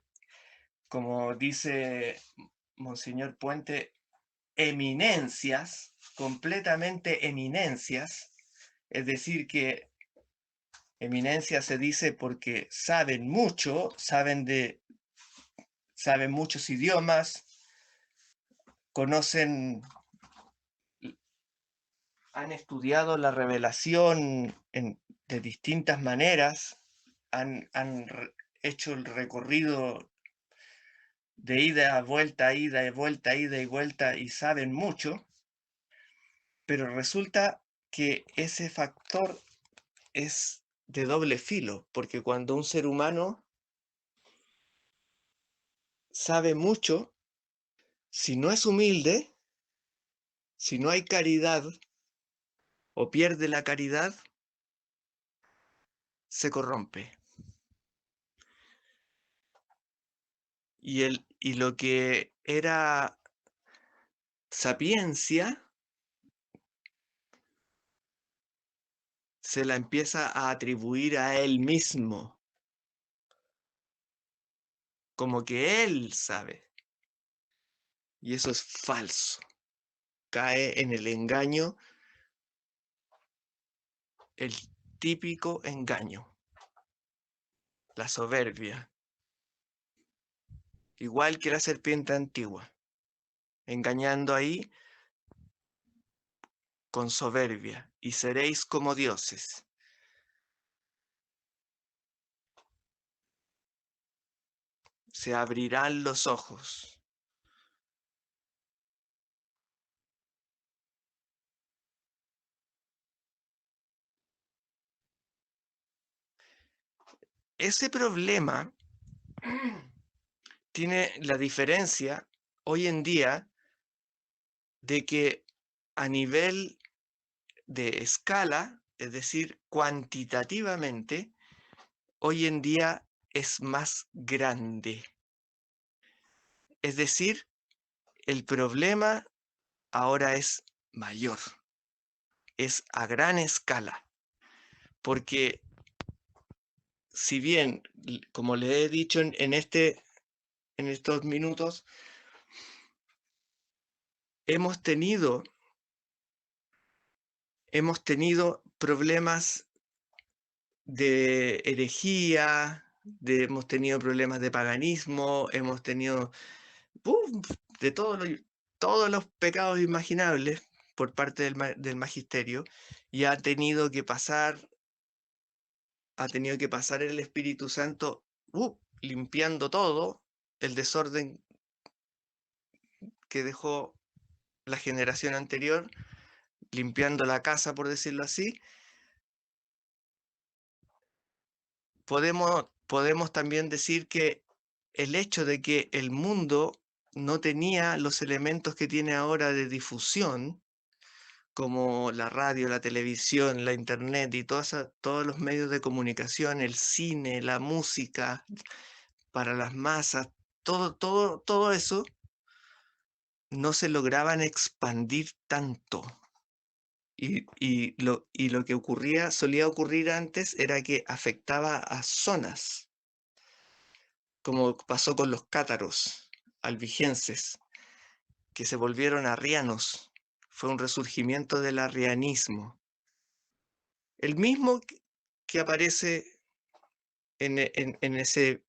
como dice Monseñor Puente, eminencias, completamente eminencias, es decir, que eminencia se dice porque saben mucho, saben muchos idiomas, conocen, han estudiado la revelación de distintas maneras, han hecho el recorrido de ida a vuelta, ida y vuelta, ida y vuelta, y saben mucho, pero resulta que ese factor es de doble filo, porque cuando un ser humano sabe mucho, si no es humilde, si no hay caridad o pierde la caridad, se corrompe. Y lo que era sapiencia se la empieza a atribuir a él mismo, como que él sabe. Y eso es falso. Cae en el engaño, el típico engaño, la soberbia, igual que la serpiente antigua, engañando ahí con soberbia, y seréis como dioses. Se abrirán los ojos. Ese problema tiene la diferencia hoy en día de que a nivel de escala, es decir, cuantitativamente, hoy en día es más grande. Es decir, el problema ahora es mayor, es a gran escala, porque si bien, como le he dicho en estos minutos, hemos tenido problemas de herejía, hemos tenido problemas de paganismo, hemos tenido de todos los pecados imaginables por parte del magisterio, y ha tenido que pasar el Espíritu Santo limpiando todo el desorden que dejó la generación anterior, limpiando la casa, por decirlo así. Podemos también decir que el hecho de que el mundo no tenía los elementos que tiene ahora de difusión, como la radio, la televisión, la internet y todos los medios de comunicación, el cine, la música para las masas, todo eso, no se lograban expandir tanto. Y lo que solía ocurrir antes era que afectaba a zonas, como pasó con los cátaros albigenses, que se volvieron arrianos. Fue un resurgimiento del arrianismo. El mismo que aparece en ese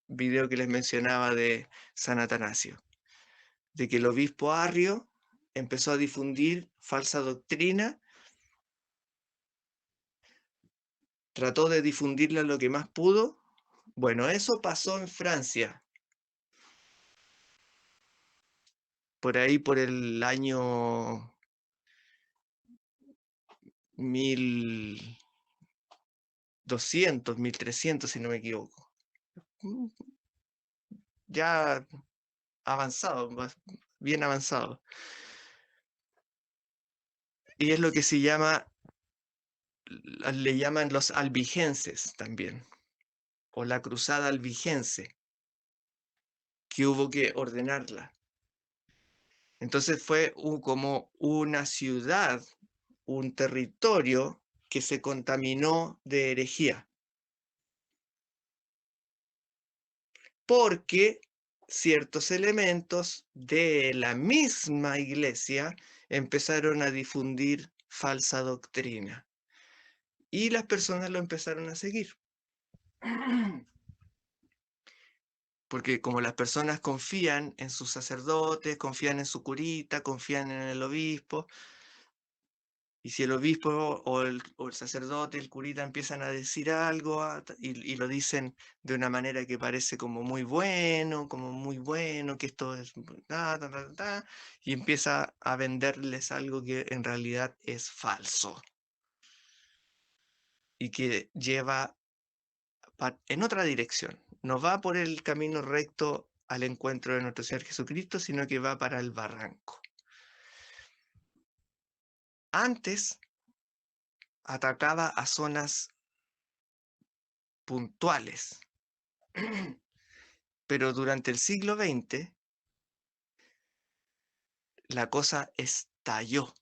video que les mencionaba de San Atanasio, de que el obispo Arrio empezó a difundir falsa doctrina, trató de difundirla lo que más pudo. Bueno, eso pasó en Francia, por ahí por el año 1200, 1300, si no me equivoco. Ya avanzado, bien avanzado. Y es lo que se llama, le llaman los albigenses también, o la cruzada albigense, que hubo que ordenarla. Entonces fue como una ciudad, un territorio que se contaminó de herejía, porque ciertos elementos de la misma iglesia empezaron a difundir falsa doctrina y las personas lo empezaron a seguir. Porque como las personas confían en sus sacerdotes, confían en su curita, confían en el obispo, y si el obispo o el sacerdote, el curita empiezan a decir algo y lo dicen de una manera que parece como muy bueno, que esto es y empieza a venderles algo que en realidad es falso y que lleva en otra dirección. No va por el camino recto al encuentro de nuestro Señor Jesucristo, sino que va para el barranco. Antes atacaba a zonas puntuales, pero durante el siglo XX la cosa estalló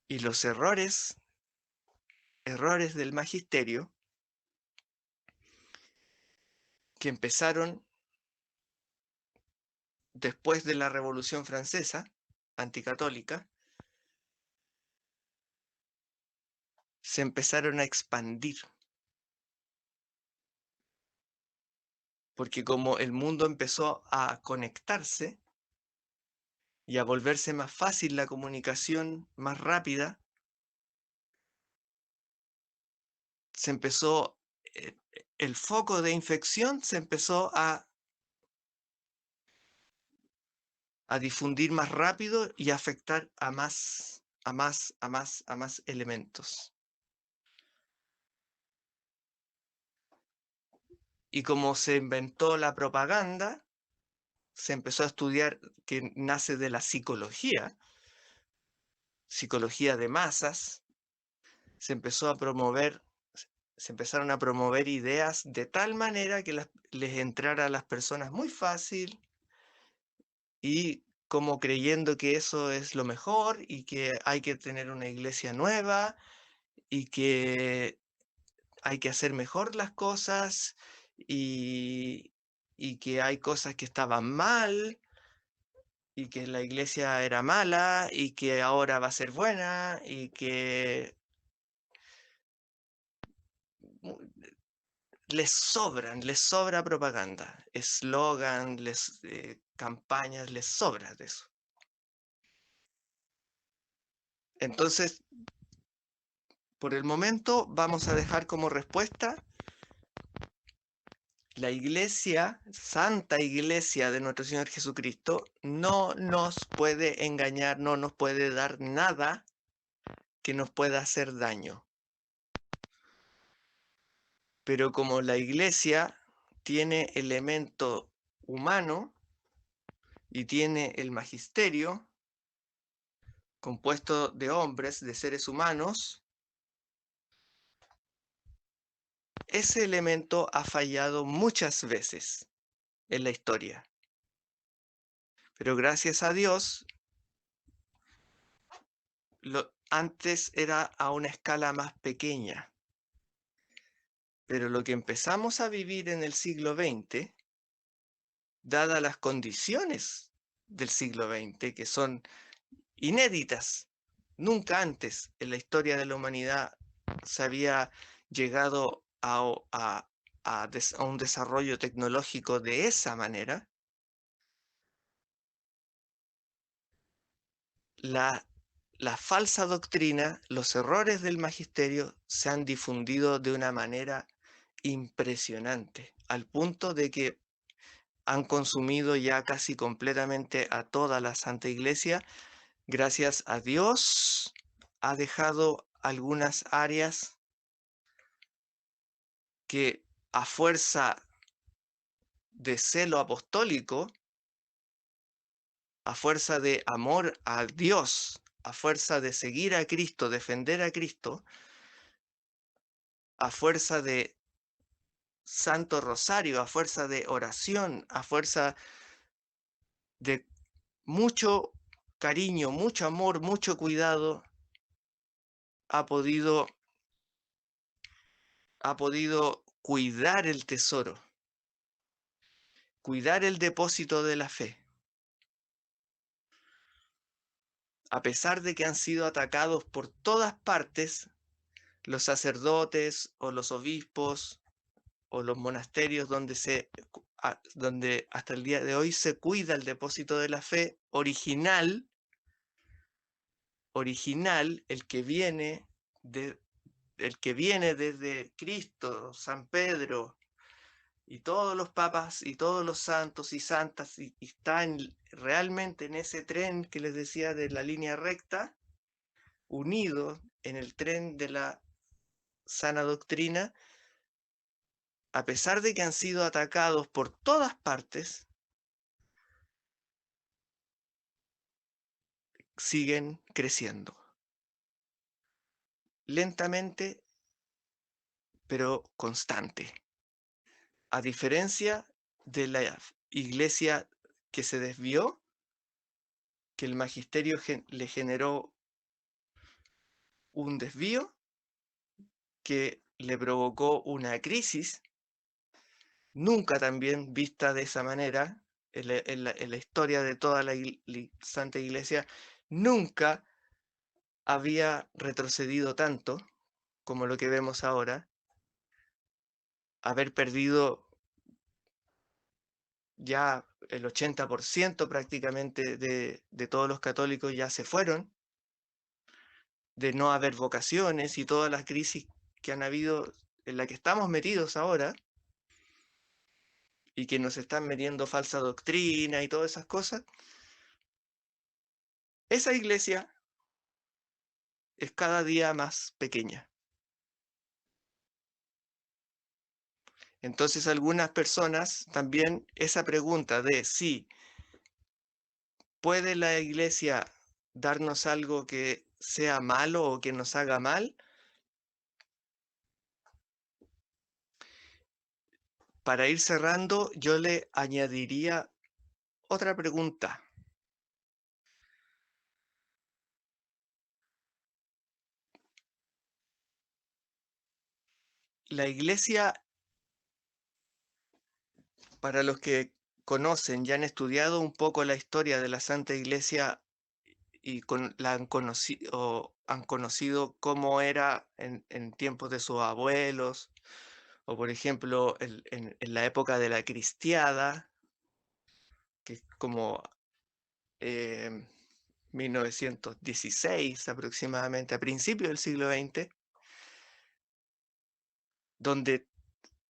y los errores del magisterio que empezaron después de la Revolución Francesa anticatólica se empezaron a expandir, porque como el mundo empezó a conectarse y a volverse más fácil la comunicación, más rápida, se empezó, el foco de infección se empezó a difundir más rápido y a afectar a más elementos. Y como se inventó la propaganda, se empezó a estudiar, que nace de la psicología de masas, se empezaron a promover ideas de tal manera que les entrara a las personas muy fácil y como creyendo que eso es lo mejor y que hay que tener una iglesia nueva y que hay que hacer mejor las cosas y que hay cosas que estaban mal y que la iglesia era mala y que ahora va a ser buena y que les sobra propaganda, eslogan, campañas, les sobra de eso. Entonces, por el momento vamos a dejar como respuesta: la iglesia, Santa Iglesia de nuestro Señor Jesucristo, no nos puede engañar, no nos puede dar nada que nos pueda hacer daño. Pero como la iglesia tiene elemento humano y tiene el magisterio compuesto de hombres, de seres humanos, ese elemento ha fallado muchas veces en la historia. Pero gracias a Dios, antes era a una escala más pequeña. Pero lo que empezamos a vivir en el siglo XX, dadas las condiciones del siglo XX, que son inéditas, Nunca antes en la historia de la humanidad se había llegado a un desarrollo tecnológico de esa manera. La, la falsa doctrina, los errores del magisterio se han difundido de una manera impresionante, al punto de que han consumido ya casi completamente a toda la Santa Iglesia. Gracias a Dios, ha dejado algunas áreas que a fuerza de celo apostólico, a fuerza de amor a Dios, a fuerza de seguir a Cristo, defender a Cristo, a fuerza de Santo Rosario, a fuerza de oración, a fuerza de mucho cariño, mucho amor, mucho cuidado, ha podido cuidar el tesoro, cuidar el depósito de la fe, a pesar de que han sido atacados por todas partes los sacerdotes o los obispos o los monasterios donde hasta el día de hoy se cuida el depósito de la fe original, el que viene desde Cristo, San Pedro y todos los papas y todos los santos y santas, y está realmente en ese tren que les decía de la línea recta, unido en el tren de la sana doctrina, a pesar de que han sido atacados por todas partes, siguen creciendo. Lentamente, pero constante. A diferencia de la iglesia que se desvió, que el magisterio le generó un desvío que le provocó una crisis, nunca también vista de esa manera en la historia de toda la Santa Iglesia, nunca había retrocedido tanto como lo que vemos ahora, haber perdido ya el 80% prácticamente de todos los católicos ya se fueron, de no haber vocaciones y todas las crisis que han habido en la que estamos metidos ahora y que nos están metiendo falsa doctrina y todas esas cosas, esa iglesia es cada día más pequeña. Entonces algunas personas también esa pregunta de si puede la iglesia darnos algo que sea malo o que nos haga mal, para ir cerrando, yo le añadiría otra pregunta. La iglesia, para los que conocen y han estudiado un poco la historia de la Santa Iglesia y la han conocido cómo era en tiempos de sus abuelos, o por ejemplo en la época de la cristiada, que es como 1916 aproximadamente, a principios del siglo XX, donde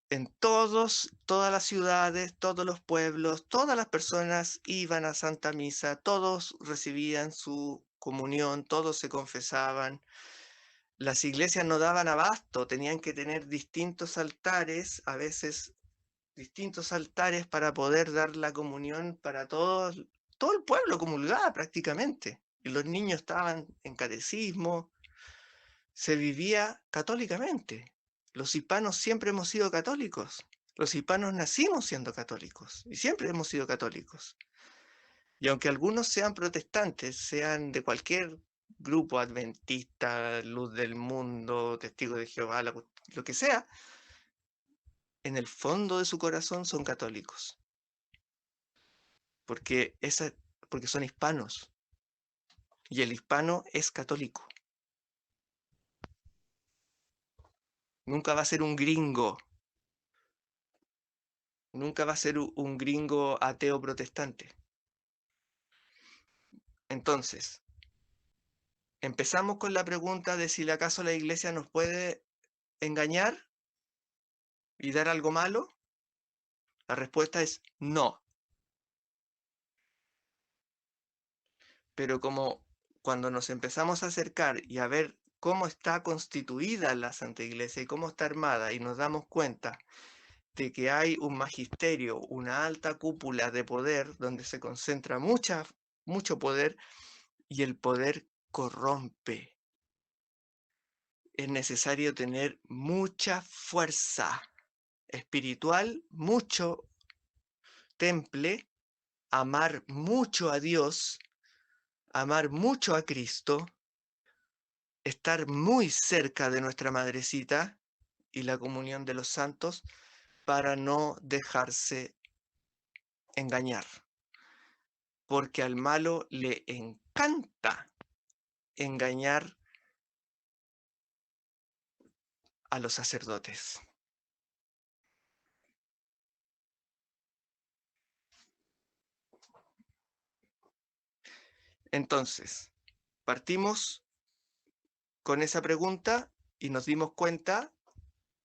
en todas las ciudades, todos los pueblos, todas las personas iban a Santa Misa, todos recibían su comunión, todos se confesaban. Las iglesias no daban abasto, tenían que tener distintos altares, a veces distintos altares para poder dar la comunión para todos, todo el pueblo comulgaba prácticamente. Y los niños estaban en catecismo, se vivía católicamente. Los hispanos siempre hemos sido católicos. Los hispanos nacimos siendo católicos y siempre hemos sido católicos. Y aunque algunos sean protestantes, sean de cualquier grupo adventista, Luz del Mundo, Testigo de Jehová, lo que sea, en el fondo de su corazón son católicos. Porque, porque son hispanos. y el hispano es católico. Nunca va a ser un gringo. Nunca va a ser un gringo ateo protestante. Entonces, empezamos con la pregunta de si acaso la iglesia nos puede engañar y dar algo malo. La respuesta es no. Pero como cuando nos empezamos a acercar y a ver cómo está constituida la Santa Iglesia y cómo está armada, y nos damos cuenta de que hay un magisterio, una alta cúpula de poder donde se concentra mucho poder, y el poder corrompe. Es necesario tener mucha fuerza espiritual, mucho temple, amar mucho a Dios, amar mucho a Cristo, estar muy cerca de nuestra madrecita y la comunión de los santos para no dejarse engañar. Porque al malo le encanta engañar a los sacerdotes. Entonces, partimos con esa pregunta y nos dimos cuenta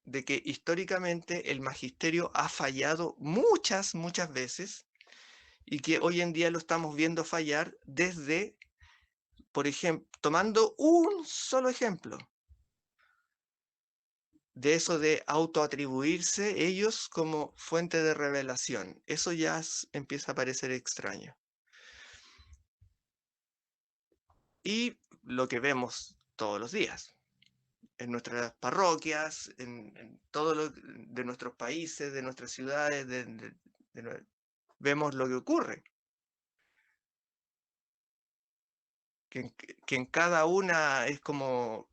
de que históricamente el magisterio ha fallado muchas veces y que hoy en día lo estamos viendo fallar desde, por ejemplo, tomando un solo ejemplo, de eso de autoatribuirse ellos como fuente de revelación. Eso ya empieza a parecer extraño. Y lo que vemos todos los días, en nuestras parroquias, en todo lo de nuestros países, de nuestras ciudades, vemos lo que ocurre. Que en cada una es como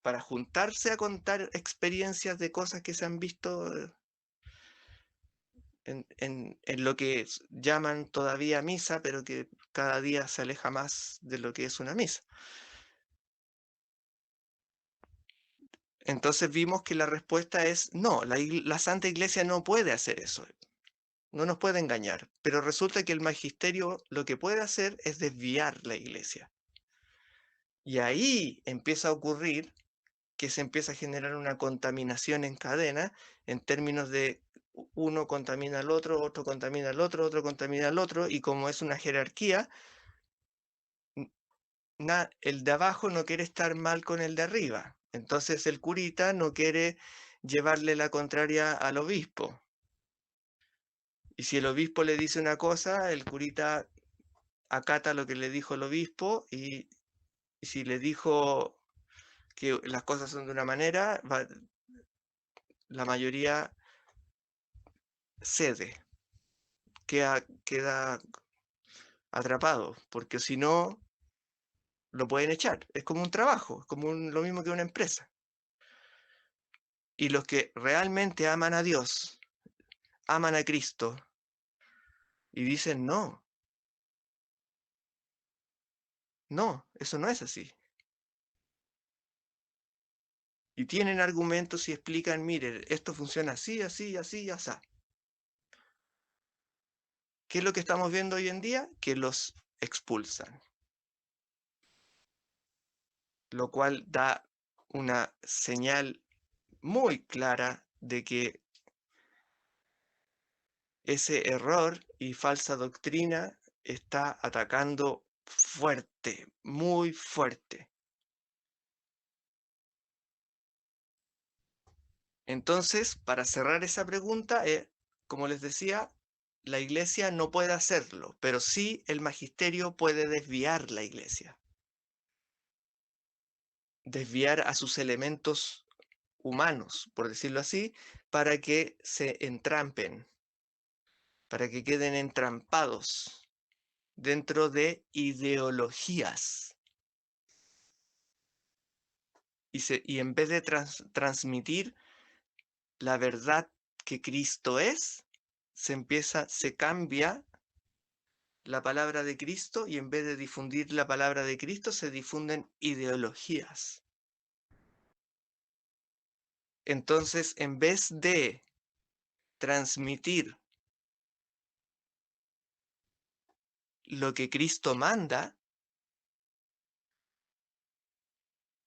para juntarse a contar experiencias de cosas que se han visto en lo que llaman todavía misa, pero que cada día se aleja más de lo que es una misa. Entonces vimos que la respuesta es no, la Santa Iglesia no puede hacer eso, no nos puede engañar, pero resulta que el magisterio lo que puede hacer es desviar la Iglesia. Y ahí empieza a ocurrir que se empieza a generar una contaminación en cadena en términos de uno contamina al otro contamina al otro contamina al otro, y como es una jerarquía, el de abajo no quiere estar mal con el de arriba. Entonces el curita no quiere llevarle la contraria al obispo. Y si el obispo le dice una cosa, el curita acata lo que le dijo el obispo, y si le dijo que las cosas son de una manera, la mayoría cede, queda atrapado, porque si no, lo pueden echar. Es como un trabajo, es como lo mismo que una empresa. Y los que realmente aman a Dios, aman a Cristo, y dicen, no, no, eso no es así. Y tienen argumentos y explican, mire, esto funciona así, así, así, así. ¿Qué es lo que estamos viendo hoy en día? Que los expulsan. Lo cual da una señal muy clara de que ese error y falsa doctrina está atacando fuerte, muy fuerte. Entonces, para cerrar esa pregunta, como les decía, la iglesia no puede hacerlo, pero sí el magisterio puede desviar la iglesia, desviar a sus elementos humanos, por decirlo así, para que se entrampen, para que queden entrampados dentro de ideologías. Y en vez de transmitir la verdad que Cristo es, se cambia la palabra de Cristo y en vez de difundir la palabra de Cristo se difunden ideologías. Entonces, en vez de transmitir lo que Cristo manda,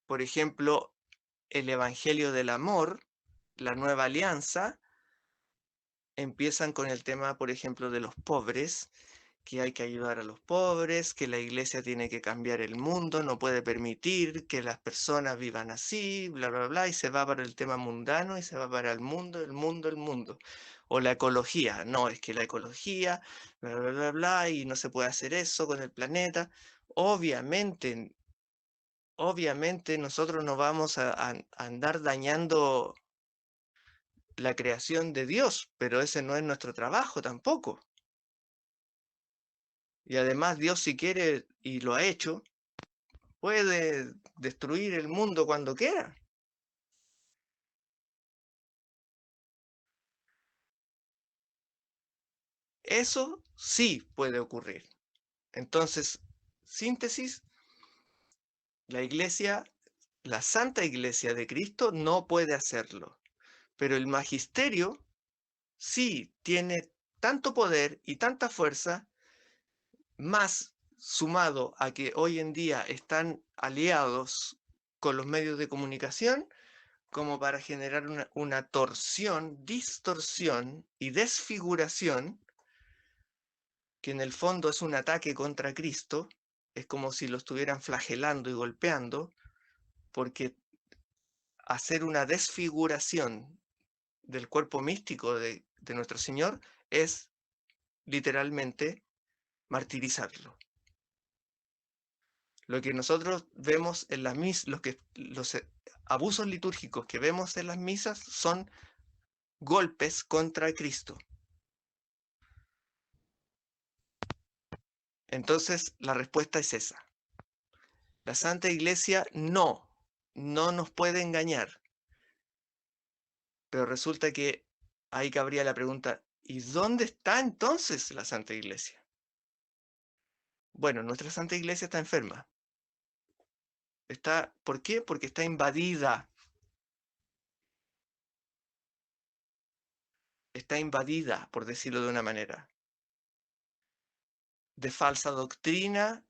por ejemplo, el Evangelio del Amor, la Nueva Alianza, empiezan con el tema, por ejemplo, de los pobres, que hay que ayudar a los pobres, que la iglesia tiene que cambiar el mundo, no puede permitir que las personas vivan así, bla, bla, bla, y se va para el tema mundano y se va para el mundo, el mundo, el mundo. O la ecología, no, es que la ecología, bla, bla, bla, bla, y no se puede hacer eso con el planeta. Obviamente, obviamente nosotros no vamos a andar dañando la creación de Dios, pero ese no es nuestro trabajo tampoco. Y además Dios, si quiere, y lo ha hecho, puede destruir el mundo cuando quiera. Eso sí puede ocurrir. Entonces, síntesis, la iglesia, la Santa Iglesia de Cristo no puede hacerlo, pero el magisterio sí tiene tanto poder y tanta fuerza, más sumado a que hoy en día están aliados con los medios de comunicación, como para generar una torsión, distorsión y desfiguración, que en el fondo es un ataque contra Cristo, es como si lo estuvieran flagelando y golpeando, porque hacer una desfiguración del cuerpo místico de nuestro Señor es literalmente martirizarlo. Lo que nosotros vemos en las misas, los abusos litúrgicos que vemos en las misas son golpes contra Cristo. Entonces, la respuesta es esa. La Santa Iglesia no nos puede engañar. Pero resulta que ahí cabría la pregunta, ¿y dónde está entonces la Santa Iglesia? Bueno, nuestra Santa Iglesia está enferma. ¿Por qué? Porque está invadida, por decirlo de una manera, de falsa doctrina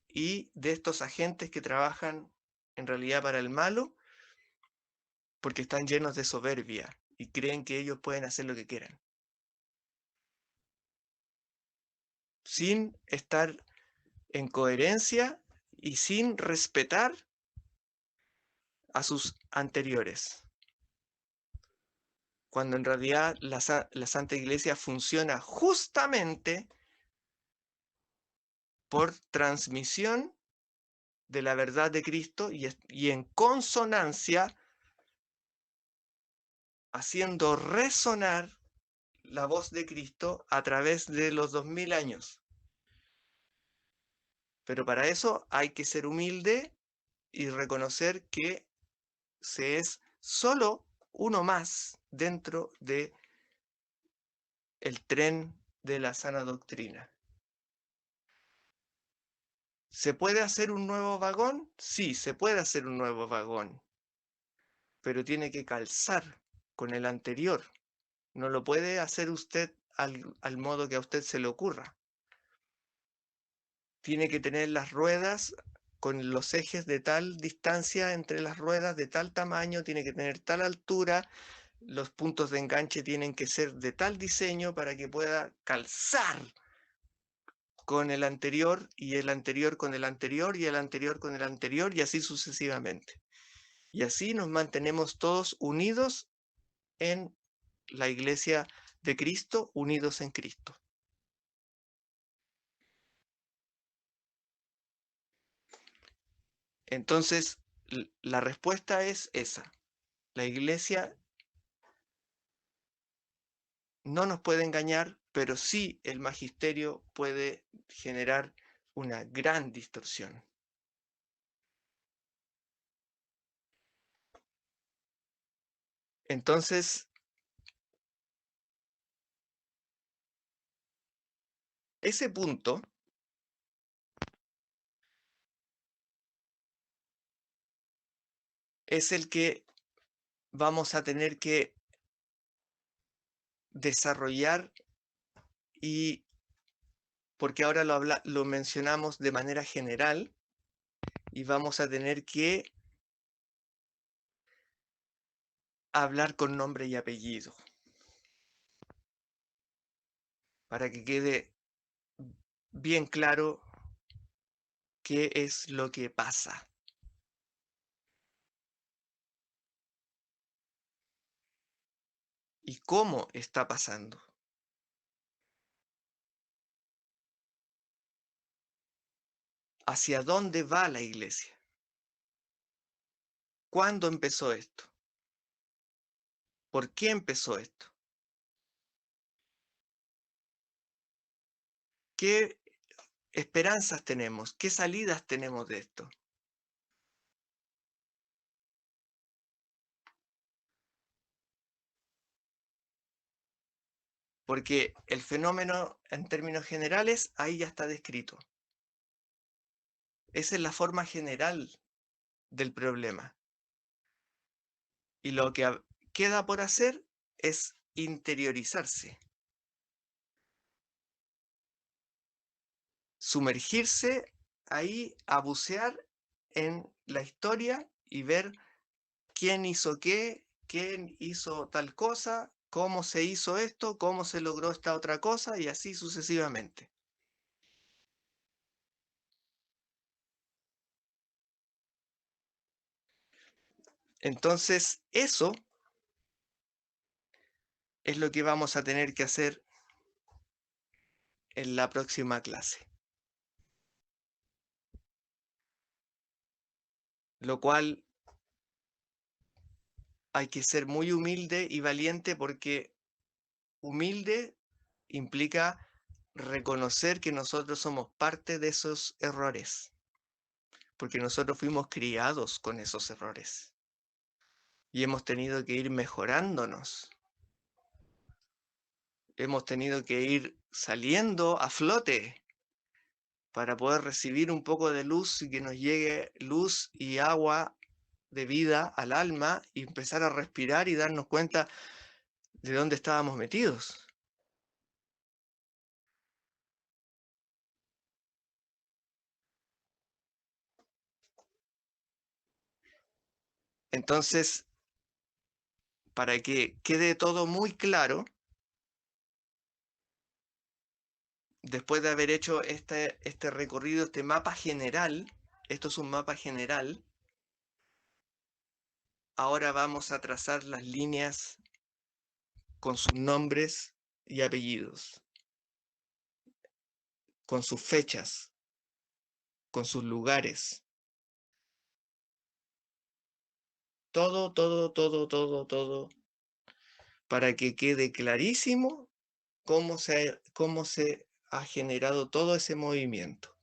y de estos agentes que trabajan en realidad para el malo, porque están llenos de soberbia y creen que ellos pueden hacer lo que quieran, sin estar en coherencia y sin respetar a sus anteriores, cuando en realidad la Santa Iglesia funciona justamente por transmisión de la verdad de Cristo y en consonancia, haciendo resonar la voz de Cristo a través de los 2000 años. Pero para eso hay que ser humilde y reconocer que se es solo uno más dentro de el tren de la sana doctrina. ¿Se puede hacer un nuevo vagón? Sí, se puede hacer un nuevo vagón, pero tiene que calzar con el anterior. No lo puede hacer usted al modo que a usted se le ocurra. Tiene que tener las ruedas con los ejes de tal distancia entre las ruedas, de tal tamaño, tiene que tener tal altura, los puntos de enganche tienen que ser de tal diseño para que pueda calzar con el anterior y el anterior con el anterior y el anterior con el anterior y así sucesivamente. Y así nos mantenemos todos unidos en la iglesia de Cristo, unidos en Cristo. Entonces, la respuesta es esa. La iglesia no nos puede engañar, pero sí el magisterio puede generar una gran distorsión. Entonces, ese punto es el que vamos a tener que desarrollar, y porque ahora lo mencionamos de manera general y vamos a tener que hablar con nombre y apellido para que quede bien claro qué es lo que pasa y cómo está pasando. ¿Hacia dónde va la iglesia? ¿Cuándo empezó esto? ¿Por qué empezó esto? ¿Qué esperanzas tenemos? ¿Qué salidas tenemos de esto? Porque el fenómeno en términos generales ahí ya está descrito. Esa es la forma general del problema. Y lo que queda por hacer es interiorizarse, sumergirse ahí, a bucear en la historia y ver quién hizo qué, quién hizo tal cosa, cómo se hizo esto, cómo se logró esta otra cosa y así sucesivamente. Entonces, eso es lo que vamos a tener que hacer en la próxima clase. Lo cual hay que ser muy humilde y valiente, porque humilde implica reconocer que nosotros somos parte de esos errores, porque nosotros fuimos criados con esos errores y hemos tenido que ir mejorándonos, hemos tenido que ir saliendo a flote para poder recibir un poco de luz y que nos llegue luz y agua de vida al alma y empezar a respirar y darnos cuenta de dónde estábamos metidos. Entonces, para que quede todo muy claro, después de haber hecho este recorrido, este mapa general, esto es un mapa general, ahora vamos a trazar las líneas con sus nombres y apellidos, con sus fechas, con sus lugares, todo, todo, todo, todo, todo, para que quede clarísimo cómo se ha generado todo ese movimiento.